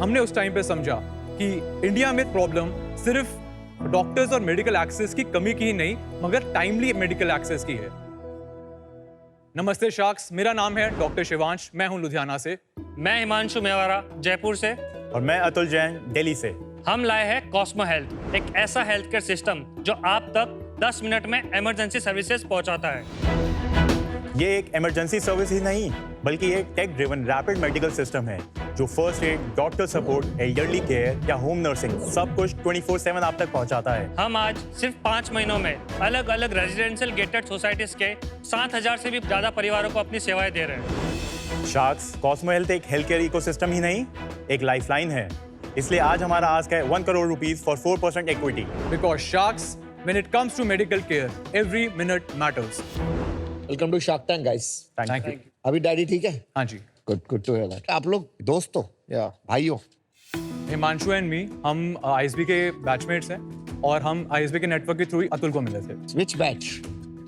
हमने उस टाइम पे समझा कि इंडिया में प्रॉब्लम सिर्फ डॉक्टर्स और मेडिकल एक्सेस की कमी की ही नहीं, मगर टाइमली मेडिकल एक्सेस की है। नमस्ते शार्क्स, मेरा नाम है डॉक्टर शिवांश, मैं हूं लुधियाना से। मैं हिमांशु मेवाड़ा जयपुर से। और मैं अतुल जैन दिल्ली से। हम लाए हैं कॉस्मो हेल्थ, एक ऐसा हेल्थ केयर सिस्टम जो आप तक 10 मिनट में इमरजेंसी सर्विसेज पहुंचाता है। ये एक इमरजेंसी सर्विस ही नहीं, बल्कि एक tech driven rapid medical system है जो first aid, doctor support, elderly care या होम नर्सिंग सब कुछ 24/7 आप तक पहुंचाता है। हम आज सिर्फ 5 महीनों में अलग अलग रेजिडेंशियल गेटेड सोसाइटीज के 7,000 से भी ज्यादा परिवारों को अपनी सेवाएं दे रहे हैं। शार्क्स, कॉस्मो हेल्थ एक हेल्थ केयर इकोसिस्टम ही नहीं, एक लाइफलाइन है। इसलिए आज हमारा आस्क है 1 crore rupees for 4% equity. Because sharks, when it comes to medical care, every minute matters. Welcome to shark tank guys. Thank you. अभी डैडी ठीक है? हाँ जी। Good to hear that. आप लोग दोस्त हो या भाई हो? हिमांशु एंड मी, हम आईएसबी के बैचमेट्स हैं और हम आईएसबी के नेटवर्क के थ्रू ही अतुल को मिले थे। Which batch?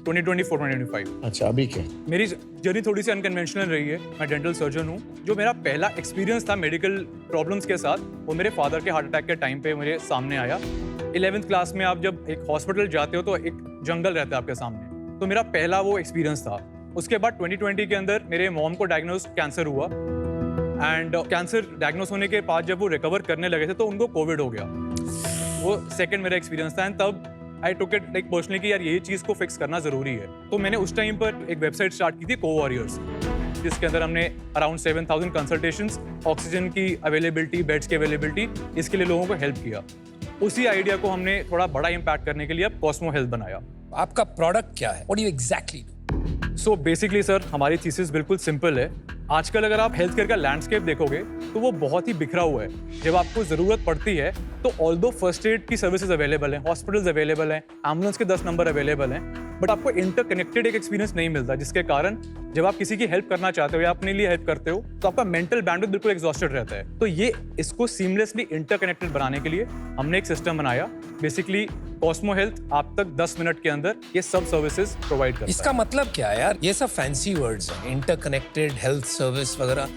2024-2025। अच्छा, अभी के? मेरी जर्नी थोड़ी सी अनकन्वेंशनल रही है। मैं डेंटल सर्जन हूँ। जो मेरा पहला एक्सपीरियंस था मेडिकल प्रॉब्लम्स के साथ, वो मेरे फादर के हार्ट अटैक के टाइम पे मेरे सामने आया। 11th क्लास में आप जब एक हॉस्पिटल जाते हो तो एक जंगल रहता है आपके सामने, तो मेरा पहला वो एक्सपीरियंस था। उसके बाद 2020 के अंदर मेरे मॉम को डायग्नोज कैंसर हुआ, एंड कैंसर डायग्नोज होने के बाद जब वो रिकवर करने लगे थे तो उनको कोविड हो गया। वो सेकंड मेरा एक्सपीरियंस था, एंड तब आई टुक इट लाइक पर्सनली कि यार ये चीज़ को फिक्स करना ज़रूरी है। तो मैंने उस टाइम पर एक वेबसाइट स्टार्ट की थी, को वॉरियर्स। जिसके अंदर हमने अराउंड 7,000 कंसल्टेशंस, ऑक्सीजन की अवेलेबिलिटी, बेड्स की अवेलेबिलिटी, इसके लिए लोगों को हेल्प किया। उसी आइडिया को हमने थोड़ा बड़ा इम्पैक्ट करने के लिए अब कॉस्मो हेल्थ बनाया। आपका प्रोडक्ट क्या है? What do you exactly do? So basically sir, हमारी थीसिस बिल्कुल सिंपल है। आजकल अगर आप हेल्थ केयर का लैंडस्केप देखोगे तो वो बहुत ही बिखरा हुआ है। जब आपको ज़रूरत पड़ती है तो ऑल्दो फर्स्ट एड की सर्विसेज अवेलेबल हैं, हॉस्पिटल्स अवेलेबल हैं, एम्बुलेंस के 10 नंबर अवेलेबल हैं, बट आपको इंटरकनेक्टेड एक एक्सपीरियंस नहीं मिलता, जिसके कारण जब आप किसी की हेल्प करना चाहते हो या अपने लिए हेल्प करते हो तो आपका मेंटल बैंडविड्थ बिल्कुल एग्जॉस्टेड रहता है। तो ये इसको सीमलेसली इंटरकनेक्टेड बनाने के लिए हमने एक सिस्टम बनाया। बेसिकली कॉस्मो हेल्थ आप तक 10 मिनट के अंदर ये सब सर्विसेज प्रोवाइड करता है। इसका मतलब क्या है यार? ये सब फैंसी वर्ड्स हैं, इंटरकनेक्टेड हेल्थ सर्विस वगैरह।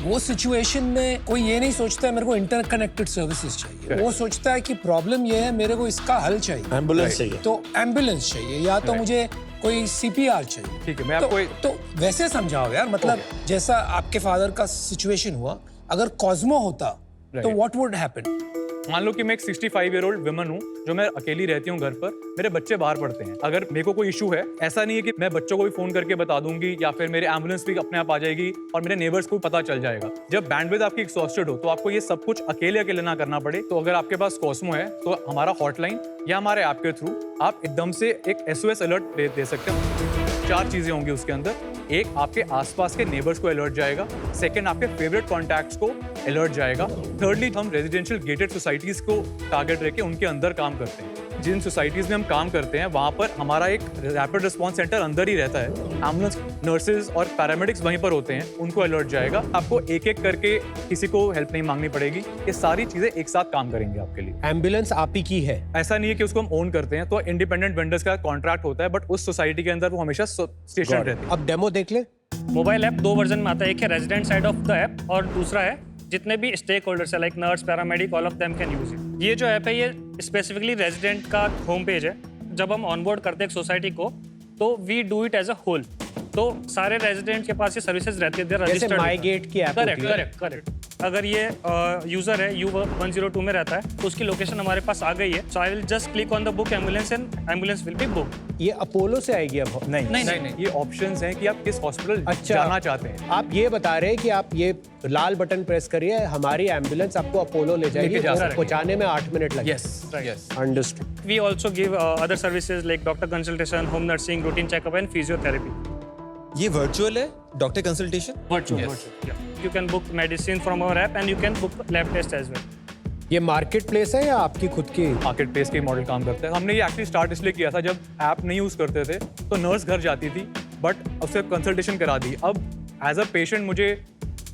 वो सिचुएशन में कोई ये नहीं सोचता है मेरे को इंटरकनेक्टेड सर्विसेज चाहिए। वो सोचता है कि प्रॉब्लम ये है, मेरे को इसका हल चाहिए, एम्बुलेंस चाहिए, तो एम्बुलेंस चाहिए या तो मुझे कोई CPR चाहिए। ठीक है, मैं आपको तो वैसे समझाओ यार, मतलब जैसा आपके फादर का सिचुएशन हुआ, अगर कॉस्मो होता तो व्हाट वुड हैपन? मान लो कि मैं एक 65-year-old विमन हूँ जो मैं अकेली रहती हूँ घर पर, मेरे बच्चे बाहर पढ़ते हैं। अगर मेरे को कोई इशू है, ऐसा नहीं है कि मैं बच्चों को भी फोन करके बता दूंगी या फिर मेरे एम्बुलेंस भी अपने आप आ जाएगी और मेरे नेबर्स को पता चल जाएगा। जब बैंडविड्थ आपकी एग्जॉस्टेड हो तो आपको ये सब कुछ अकेले ना करना पड़े। तो अगर आपके पास कॉस्मो है तो हमारा हॉटलाइन या हमारे ऐप के थ्रू आप एकदम से एक SOS अलर्ट दे सकते हो। 4 चीजें होंगी उसके अंदर। एक, आपके आसपास के नेबर्स को अलर्ट जाएगा। सेकंड, आपके फेवरेट कॉन्टैक्ट्स को अलर्ट जाएगा। थर्डली, हम रेजिडेंशियल गेटेड सोसाइटीज को टारगेट रख के उनके अंदर काम करते हैं। जिन सोसाइटीज में हम काम करते हैं वहाँ पर हमारा एक रैपिड रिस्पॉन्स सेंटर अंदर ही रहता है। एम्बुलेंस नर्सेज और पैरामेडिक्स वहीं पर होते हैं, उनको अलर्ट जाएगा। आपको एक एक करके किसी को हेल्प नहीं मांगनी पड़ेगी। ये सारी चीजें एक साथ काम करेंगे आपके लिए। एम्बुलेंस आप ही की है? ऐसा नहीं है कि उसको हम ओन करते हैं, तो इंडिपेंडेंट वेंडर्स का कॉन्ट्रैक्ट होता है, बट उस सोसाइटी के अंदर वो हमेशा स्टेशन रहती है। अब डेमो देख ले। मोबाइल ऐप 2 वर्जन में आता है। एक है resident side of the app और दूसरा है जितने भी स्टेक होल्डर्स है, like nurse, paramedic, all of them can use it. ये जो ऐप है ये स्पेसिफिकली रेजिडेंट का होम पेज है। जब हम ऑनबोर्ड करते हैं एक सोसाइटी को तो we do it as a whole. तो सारे रेजिडेंट के पास ये सर्विसेज रहती है, जैसे माई गेट की ऐप होती है। करेक्ट। अगर ये यूजर है U102 में रहता है तो उसकी लोकेशन हमारे पास आ गई है। So I will just click on the book ambulance and ambulance will be booked. ये अपोलो से आएगी अब? नहीं, ये ऑप्शंस हैं कि आप किस हॉस्पिटल जाना चाहते हैं। आप ये बता रहे हैं कि आप ये लाल बटन प्रेस करिए, हमारी एम्बुलेंस आपको अपोलो ले जाएगी, पहुंचाने में 8 मिनट लगेंगे। Yes, understood. We also give other services like doctor consultation, home nursing, routine checkup and physiotherapy. ये वर्चुअल है doctor consultation? Virtual. You can book medicine from our app and you can book lab test as well. ये मार्केट प्लेस है या आपकी खुद की? मार्केट प्लेस के मॉडल काम करता है। हमने ये एक्चुअली स्टार्ट इसलिए किया था, जब ऐप नहीं यूज करते थे तो नर्स घर जाती थी बट उससे कंसल्टेशन करा दी। अब एज अ पेशेंट मुझे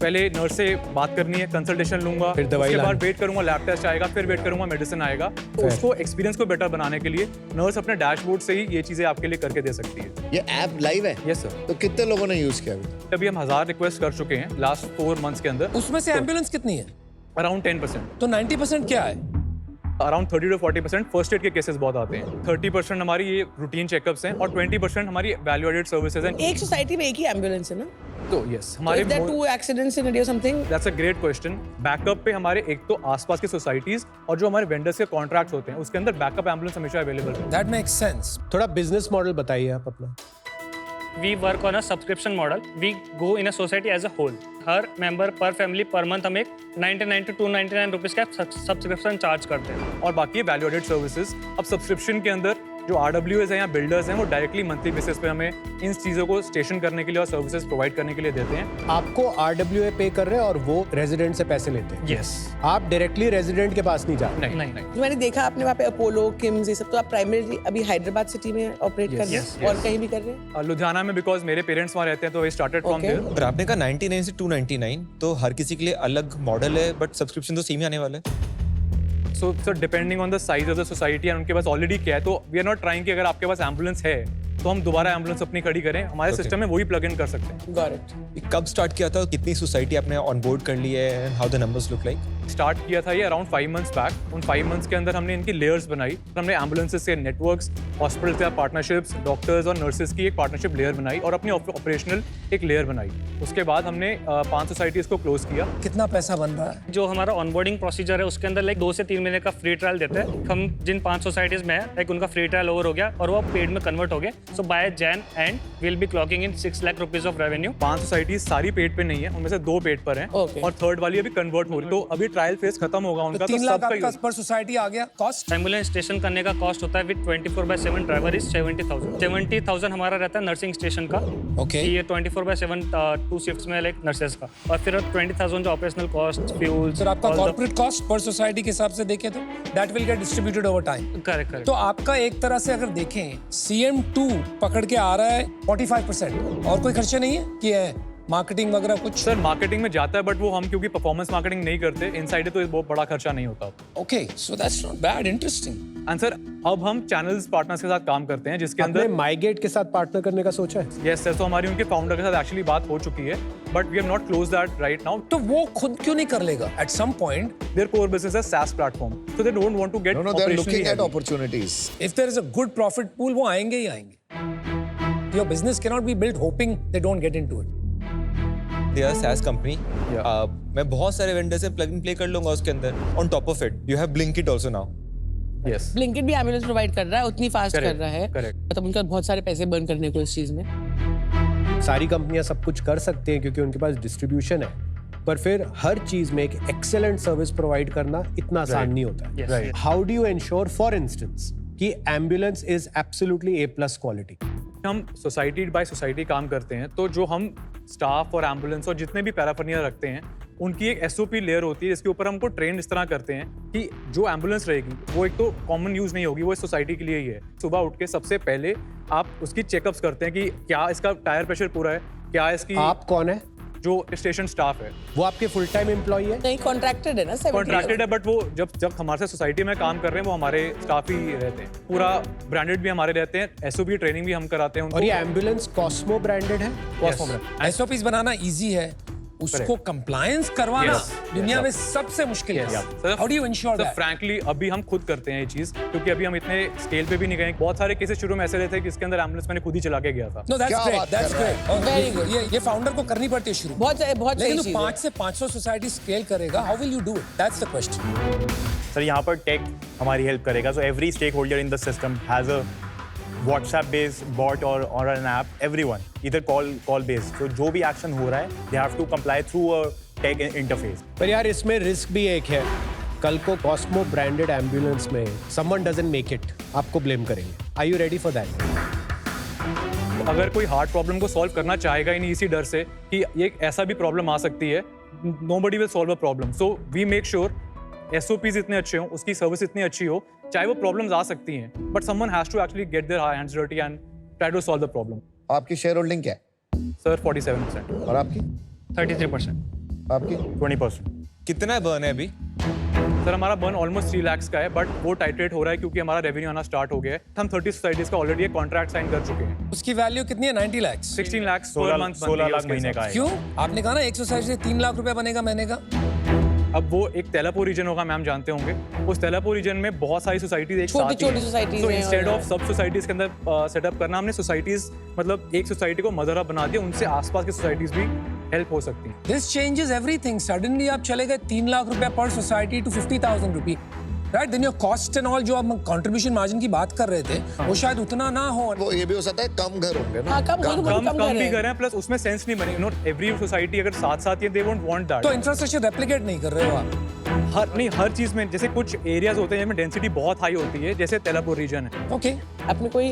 पहले नर्स से बात करनी है, कंसल्टेशन लूंगा, फिर दवाई उसके बाद वेट करूंगा, लैब टेस्ट आएगा, फिर वेट करूंगा, मेडिसिन आएगा। तो उसको एक्सपीरियंस को बेटर बनाने के लिए नर्स अपने डैशबोर्ड से ही ये चीजें आपके लिए करके दे सकती है। ये ऐप लाइव है? Yes sir. तो कितने लोगों ने यूज किया अभी हम 1000 रिक्वेस्ट कर चुके हैं लास्ट 4 मंथ्स के अंदर। उसमें से एम्बुलेंस कितनी है? अराउंड 10%। तो 90% क्या है? अराउंड 30 to 40% फर्स्ट एड के केसेस बहुत आते हैं। 30% हमारी ये रूटीन चेकअप्स हैं और 20% हमारी वैल्यू एडेड सर्विसेज हैं। एक सोसाइटी में एक ही एम्बुलेंस है ना? तो यस, हमारे if there are 2 accidents in a day or something, that's a great question. Backup पे हमारे एक तो आसपास के सोसाइटीज और जो हमारे वेंडर्स के कॉन्ट्रैक्ट्स होते हैं उसके अंदर बैकअप एम्बुलेंस हमेशा अवेलेबल है। That makes sense. थोड़ा बिजनेस मॉडल बताइए आप अपना। We work on a subscription model. We go in a society as a whole. Her member पर फैमिली पर मंथ हम एक 99 to 299 रुपीज का सब्सक्रिप्शन चार्ज करते हैं। और बाकी वैल्यू एडेड सर्विसेज। अब सब्सक्रिप्शन के अंदर जो RWAs हैं या बिल्डर्स हैं वो डायरेक्टली मंथली बेसिस पे हमें इन चीज़ों को स्टेशन करने के लिए और सर्विसेज प्रोवाइड करने के लिए देते हैं। आपको RWA पे कर रहे हैं और वो रेजिडेंट से पैसे लेते हैं? यस। आप डायरेक्टली रेजिडेंट के पास नहीं जाते? नहीं। जो मैंने देखा आपने वहाँ पे अपोलो, किम्स, ये सब, तो आप प्राइमरी अभी हैदराबाद सिटी में ऑपरेट कर रहे हैं और कहीं भी कर रहे हैं? लुधियाना में, बिकॉज मेरे पेरेंट्स वहाँ रहते हैं तो वी स्टार्टेड फ्रॉम देयर। पर आपने कहा 99 से 299, तो हर किसी के लिए अलग मॉडल है बट सब्सक्रिप्शन तो सेम ही आने वाला है। So sir, depending on the size of the society and उनके पास ऑलरेडी क्या है, तो वी आर नॉट ट्राइंग कि अगर आपके पास एम्बुलेंस है तो हम दोबारा एम्बुलेंस अपनी खड़ी करें, हमारे सिस्टम में वही प्लग इन कर सकते हैं। Got it. ये कब स्टार्ट किया था, कितनी सोसाइटी आपने ऑन बोर्ड कर ली है and how the numbers look like? Start किया था ये अराउंड 5 मंथ्स बैक। उन 5 मंथ्स के अंदर हमने इनकी लेयर्स बनाई। हमने एम्बुलेंसेस से नेटवर्क्स, हॉस्पिटल से पार्टनरशिप्स, डॉक्टर्स और नर्सेज की एक पार्टनरशिप लेयर बनाई और अपनी ऑपरेशनल एक लेयर बनाई। उसके बाद हमने 5 सोसाइटीज को क्लोज किया। कितना पैसा बन रहा है? जो हमारा ऑनबोर्डिंग प्रोसीजर है उसके अंदर लाइक 2 से 3 महीने का फ्री ट्रायल देते हैं। हम जिन 5 सोसाइटीज में है लाइक उनका फ्री ट्रायल ओवर हो गया और वो पेड में कन्वर्ट हो गए So by Jan end, we'll be clocking in 6 lakh rupees of revenue. 5 societies सारी पेड पे नहीं है, उनमें से 2 पेड पर हैं Okay. और थर्ड वाली अभी कन्वर्ट हो रही, तो अभी ट्रायल फेज खत्म होगा तो उनका, 3 तो लाख सबका आपका use- पर सोसाइटी आ गया कॉस्ट। एम्बुलेंस स्टेशन करने का कॉस्ट होता है विद 24/7 ड्राइवर इज 70,000। 70,000 हमारा रहता है नर्सिंग स्टेशन का। Okay. ये 24/7 2 शिफ्ट्स में लाइक नर्सेस का, और फिर 20,000 जो ऑपरेशनल कॉस्ट, फ्यूल, सर आपका कॉर्पोरेट कॉस्ट पर सोसाइटी के हिसाब से देखें तो that will get distributed over time. Correct correct. तो आपका एक तरह से अगर देखें CM2 पकड़ के आ रहा है 45%, और कोई खर्चे नहीं है कि है मार्केटिंग वगैरह कुछ। सर मार्केटिंग में जाता है, बट वो हम क्योंकि परफॉर्मेंस मार्केटिंग नहीं करते इनसाइड है, तो बहुत बड़ा खर्चा नहीं होता। Okay, so that's not bad, interesting. And sir अब हम चैनल्स पार्टनर्स के साथ काम करते हैं, जिसके आपने अंदर माइगेट के साथ पार्टनर करने का सोचा है? यस सर, तो हमारी उनके फाउंडर के साथ एक्चुअली बात हो चुकी है, but we have not close that right now. तो वो खुद क्यों नहीं कर लेगा at some point? Their core business है SaaS platform, so they don't want to get No, no, they're looking operationally at heavy. opportunities. If there is a good profit pool वो आएंगे ही आएंगे। Your business can not be built hoping they don't get into it. They are SaaS company. मैं बहुत सारे वेंडर से प्लग इन प्ले कर लूंगा उसके अंदर। On top of it you have Blinkit also now. Yes. Blinkit भी एम्बुलेंस प्रोवाइड कर रहा है, उतनी फास्ट कर Correct, रहा है, correct. मतलब उनका बहुत सारे पैसे बर्न करने को इस चीज में। सारी कंपनियां सब कुछ कर सकते हैं क्योंकि उनके पास डिस्ट्रीब्यूशन है, पर फिर हर चीज में एक एक्सेलेंट सर्विस प्रोवाइड करना इतना आसान नहीं होता है। Yes. Right. How do you ensure for instance कि ambulance is absolutely A+ quality? हम सोसाइटी बाय सोसाइटी काम करते हैं, तो जो हम स्टाफ और एम्बुलेंस और जितने भी पैराफर्निया रखते हैं, उनकी एक SOP लेयर होती है जिसके ऊपर हमको ट्रेन इस तरह करते हैं कि जो एम्बुलेंस रहेगी वो एक तो कॉमन यूज नहीं होगी, वो इस सोसाइटी के लिए ही है। सुबह उठ के सबसे पहले आप उसकी चेकअप्स करते हैं कि क्या इसका टायर प्रेशर पूरा है, क्या इसकी आप कौन है? जो स्टेशन स्टाफ है वो आपके फुल टाइम एम्प्लॉई है? नहीं, कॉन्ट्रैक्टेड है ना, 70 कॉन्ट्रैक्टेड है, बट वो जब हमारे साथ सोसाइटी में काम कर रहे हैं वो हमारे स्टाफ ही रहते हैं। पूरा ब्रांडेड भी हमारे रहते हैं, SOP ट्रेनिंग भी हम कराते हैं उनको। और ये एम्बुलेंस कॉस्मो ब्रांडेड है? Yes. SOPs बनाना इजी है, उसको कंप्लायंस करवाना Yes. दुनिया में सबसे मुश्किल है। How do you ensure that? Frankly अभी हम खुद करते हैं ये चीज, क्योंकि अभी हम इतने स्केल पे भी नहीं गए। बहुत सारे केसेस शुरू में ऐसे रहे थे कि इसके अंदर एम्बुलेंस मैंने खुद ही चला के गया था। नो दैट्स क्या ग्रेट, बात दैट्स कर रहा ग्रेट। Very good. ये फाउंडर को करनी पड़ती है शुरू। बहुत सही लेकिन चीज वो है। 5 से 500 सोसाइटी स्केल करेगा, how will you do it? That's the question. Sir यहाँ पर टेक हमारी हेल्प करेगा। So every stakeholder in the system has a WhatsApp based bot or an app, everyone either call based, so जो भी एक्शन हो रहा है they have to comply through a tech interface. पर यार इसमें रिस्क भी एक है, कल को कॉस्मो ब्रांडेड एम्बुलेंस में समवन डजंट मेक इट, आपको ब्लेम करेंगे। Are you ready for that? अगर कोई हार्ट प्रॉब्लम को सॉल्व करना चाहेगा ही नहीं इसी डर से कि ये ऐसा भी प्रॉब्लम आ सकती है, nobody will solve a problem. So we make sure SOPs इतने अच्छे हों, उसकी सर्विस इतनी अच्छी हो, चाहे वो प्रॉब्लम्स आ सकती हैं, but someone has to actually get their hands dirty and try to solve the problem. आपकी शेयर होल्डिंग क्या है? Sir, 47%. और आपकी? 33%। आपकी? 20%. कितना बर्न है अभी? सर हमारा बर्न ऑलमोस्ट 3 लाख का है, बट वो टाइट्रेट हो रहा है क्योंकि हमारा रेवेन्यू आना स्टार्ट हो गया है। हम 30 सोसाइटीज का ऑलरेडी एक कॉन्ट्रैक्ट साइन कर चुके हैं। उसकी वैल्यू कितनी है? 90 लाख। 16 लाख 16 लाख महीने का है। क्यों? आपने कहा ना एक सोसाइटी से 3 लाख रुपए बनेगा महीने का। अब वो एक तेलापुर रीजन होगा, मैम जानते होंगे। उस तेलापुर रीजन में बहुत सारी सोसाइटीज एक साथ छोटी-छोटी societies तो हैं इंस्टेड और- ऑफ सब सोसाइटीज के अंदर सेटअप करना, हमने सोसाइटीज मतलब एक सोसाइटी को मदर हब बना दिया, उनसे आसपास की सोसाइटीज भी हेल्प हो सकती हैं। This changes everything. सडनली आप चले गए 3 लाख रुपए पर society to 50,000 rupee, right? Then your cost and all जो आप कंट्रीब्यूशन मार्जिन की बात कर रहे थे वो शायद उतना ना हो। वो ये भी हो सकता है कम घर होंगे ना। हाँ, कम कम भी करें। कर रहे हैं, प्लस उसमें सेंस नहीं बनेगी। नॉट एवरी सोसाइटी अगर साथ साथ ये दे वोंट वांट दैट। तो इंफ्रास्ट्रक्चर रेप्लिकेट नहीं कर रहे हो आप। हर चीज में, जैसे कुछ एरियाज होते हैं जिनमें डेंसिटी बहुत हाई होती है, जैसे तेलापुर रीजन है। ओके, आपने कोई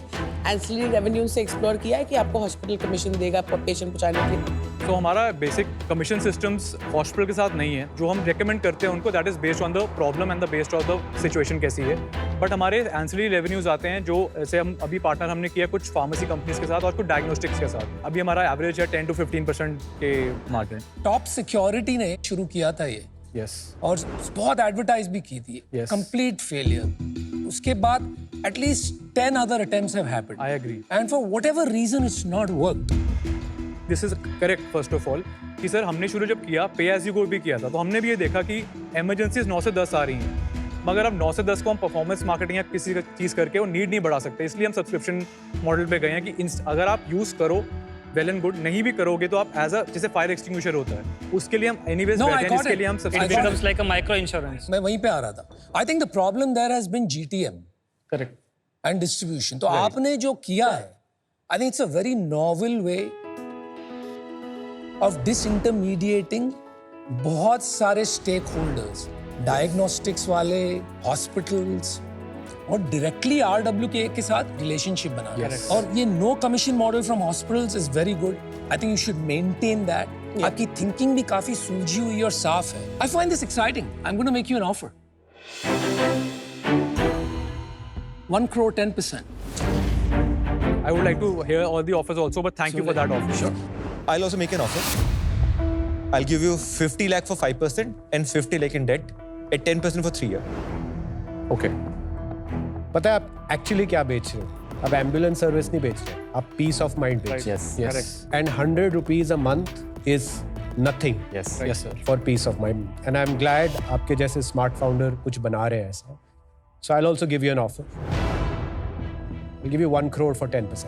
एंसिलरी रेवेन्यू से एक्सप्लोर किया है कि आपको हॉस्पिटल कमीशन देगा पेशेंट पहुंचाने के लिए? तो हमारा बेसिक कमीशन सिस्टम्स हॉस्पिटल के साथ नहीं है। जो हम रेकमेंड करते हैं उनको, that is based on the problem and the based on the situation कैसी है। बट हमारे एंसिलरी रेवेन्यूज आते हैं जो ऐसे हम अभी पार्टनर हमने किया कुछ फार्मेसी कंपनीज के साथ और कुछ डायग्नोस्टिक्स के साथ। अभी हमारा एवरेज है 10 to 15% के मार्जिन। टॉप सिक्योरिटी ने शुरू किया था ये, यस और बहुत एडवर्टाइज भी की थी। Yes. Complete failure. उसके बाद at least 10 other attempts have happened. I agree. And for whatever reason it's not worked. This is correct first of all कि सर हमने शुरू जब किया पे एज यू गो भी किया था, तो हमने भी ये देखा कि इमरजेंसीज 9 से 10 आ रही हैं, मगर अब 9 से 10 को हम परफॉर्मेंस मार्केटिंग या किसी चीज़ करके वो नीड नहीं बढ़ा सकते। इसलिए हम सब्सक्रिप्शन मॉडल पे गए हैं कि अगर आप यूज़ करो वेल एंड गुड, नहीं भी करोगे तो आप एज अ जैसे फायर एक्सटिंग्विशर होता है उसके लिए हम एनीवेज No, I बैठे हैं, got इसके it. लिए हम I got It subscription. becomes like a micro insurance. मैं वहीं पे आ रहा था। I think the problem there has been GTM Correct. And distribution. तो आपने जो किया है I think it's a very novel way of disintermediating बहुत सारे stakeholders, diagnostics वाले, hospitals और directly RWK के साथ relationship बनाना. और ये no commission model from hospitals is very good. I think you should maintain that. आपकी thinking भी काफी सूझी हुई और साफ है. I find this exciting. I'm going to make you an offer. 1 crore 10%. I would like to hear all the offers also, but thank you for that offer. Sure. I'll also make an offer. I'll give you 50 lakh for 5% and 50 lakh in debt at 10% for 3 years. Okay. पता है आप एक्चुअली क्या बेच रहे हो? आप एम्बुलेंस सर्विस नहीं बेच रहे, आप पीस ऑफ माइंड बेच रहे हो. Correct. And 100 rupees a month is nothing. Yes. Yes, sir. For peace of mind. And I'm glad आपके जैसे smart founder कुछ बना रहे हैं ऐसा. So I'll also give you an offer. I'll give you 1 crore for 10%.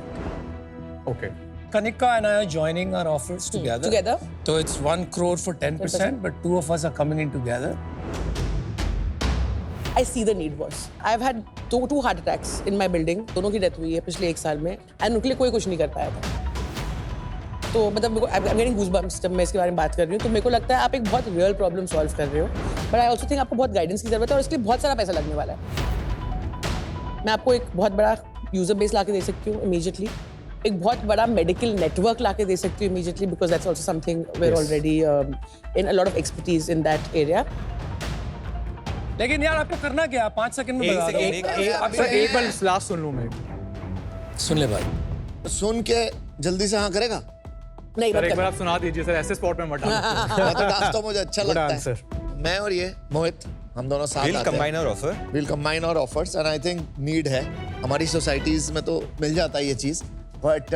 Okay. Kanika and I are joining our offers together. Together? So it's 1 crore for 10%, but two of us are coming in together. I see the need, boss. I've had two heart attacks in my building. दोनों की डेथ हुई है पिछले 1 साल में, and उनके लिए कोई कुछ नहीं कर पाया था. तो मतलब I'm getting goosebumps जब मैं इसके बारे में बात कर रही हूँ. तो मेरे को लगता है आप एक बहुत real problem solve कर रहे हो. But I also think आपको बहुत guidance की जरूरत है और इसके लिए बहुत सारा पैसा लगने वाला है. मैं आपको एक बहुत बड़ा यूजर बेस लाके दे सकती हूँ immediately. एक बहुत बड़ा मेडिकल नेटवर्क लाके दे सकती हूँ immediately because that's also something we're already in a lot of expertise in that area. लेकिन यार आपको करना क्या? 5 सेकंड में बता दो. सर एक बार लास्ट सुन लूं मैं. सुन ले भाई. सुन के जल्दी से हाँ करेगा. नहीं सर मत एक बार करना. आप सुना दीजिए सर, ऐसे स्पॉट में मत डालिए. तो डांस तो मुझे अच्छा Good लगता answer. है. मैं और ये मोहित हम दोनों साथ We'll आते हैं. combine our offer. We'll combine our offers and I think need है. हमारी सोसाइटीज में तो मिल जाता है ये चीज, बट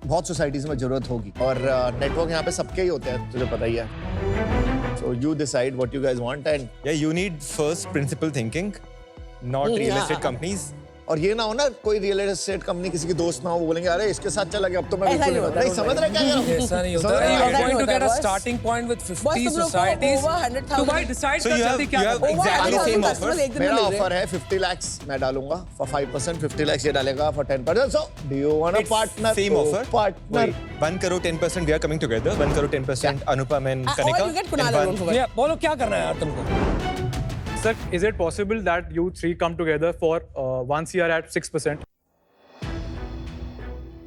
बहुत सोसाइटीज में जरूरत होगी और नेटवर्क यहाँ पे सबके ही होते हैं, तुझे पता ही है. So you decide what you guys want and Yeah, you need first principle thinking, not real estate companies. और ये ना हो ना कोई रियल एस्टेट कंपनी किसी की दोस्त ना हो, वो बोलेंगे अरे इसके साथ चला गया अब तो मैं ऐसा बिल्कुल नहीं होता, नहीं समझ रहे क्या कह रहा हूँ. ऐसा नहीं समझ होता. रहे You हो? are going to होता get है, a boss. starting point with 50 तुम लोग को societies. over 100,000 तो भाई decide So कर you have, जल्दी you क्या have करना है. exactly same customers offer. एक दिन में मेरा मिल रहे हैं. ऑफर है 50 lakhs मैं डालूंगा for 5%, 50 lakhs ये डालेगा for 10%. So do you want a It's partner? same Oh, offer. Partner. 1 crore 10% we are coming together. 1 crore 10% Anupam and Or Kanika. you get Kunal and alone for Yeah, बोलो क्या करना है यार तुमको. Sir, is it possible that you three come together for 1 CR at 6%?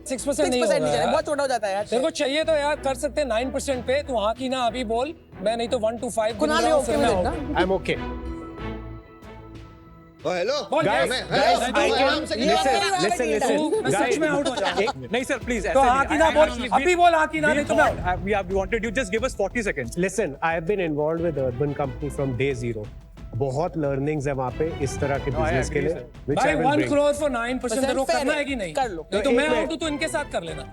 6% 6% नहीं होगा नहीं चले, यार. बहुत छोटा हो जाता है यार. तेरे को चाहिए तो यार कर सकते हैं 9% पे. तू हाँ की ना अभी बोल. मैं नहीं तो 1 to 5 कुणाल भी okay with it ना? I'm okay. Oh, hello. बोल Guys, guys. guys, नहीं तो I आराम से can खेलो. listen. मैं सच में आउट हो जाऊंगा. नहीं सर प्लीज. तो हाँ की ना बोल. अभी बोल हाँ की ना नहीं तो मैं. We wanted you just give us 40 seconds. Listen, I have been involved with Urban Company from day zero. बहुत learnings है वहाँ पे इस तरह के business के agree, लिए, sir. which I भाई will 1 bring. crore for 9% तेरे को fair करना है. है कि नहीं? कर लो. नहीं तो एक मैं मिनट. आउट हूँ तो इनके साथ कर लेना.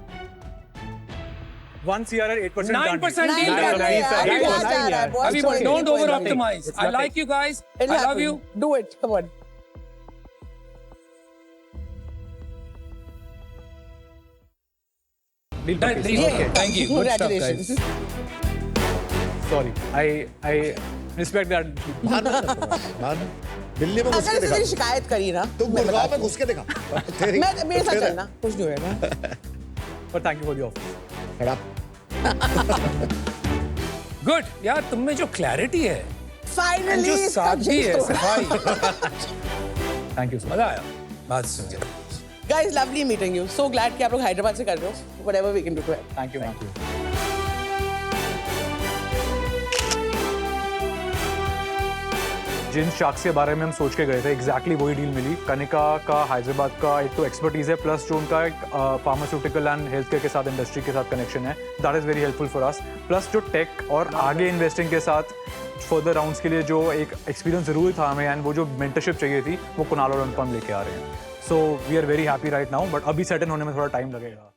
1 CR at 8% 9% नहीं deal कर कर रहे रहे यार, हैं. अभी बहुत जा रहा है, बहुत अभी छोड़ don't दो, over कोई बात नहीं. optimize. I like you guys. I It'll love happen. you. Do it. Come on. Deal complete. Okay, thank you. Good stuff, Congratulations. guys. Sorry. I respect that. मान दिल्ली में घुस अगर के इसने तेरी दिखा. शिकायत करी ना तू गुड़गांव में घुस के दिखा. तेरी मैं मेरे साथ चलना कुछ नहीं होएगा. But thank you for the offer. खड़ा. Good. यार तुम में जो clarity है, Finally जो इसका सादगी है, jinx तो- सफाई. Thank you so much. मजा आया. बात सुन के. Guys, lovely meeting you. So glad कि आप लोग हैदराबाद से कर रहे हो. Whatever we can do to help. Thank you. Thank you. जिन शार्क्स के बारे में हम सोच के गए थे एग्जैक्टली वही डील मिली. कनिका का हैदराबाद का एक तो एक्सपर्टीज है प्लस जो उनका एक फार्मास्यूटिकल एंड हेल्थ केयर के साथ इंडस्ट्री के साथ कनेक्शन है. That is very helpful for us. Plus जो टेक और आगे इन्वेस्टिंग के साथ फर्दर राउंड्स के लिए जो एक एक्सपीरियंस ज़रूरी था हमें एंड वो जो मेंटरशिप चाहिए थी वो कुणाल और अनुपम लेके आ रहे हैं. So we are very happy right now, but अभी सेटल होने में थोड़ा टाइम लगेगा.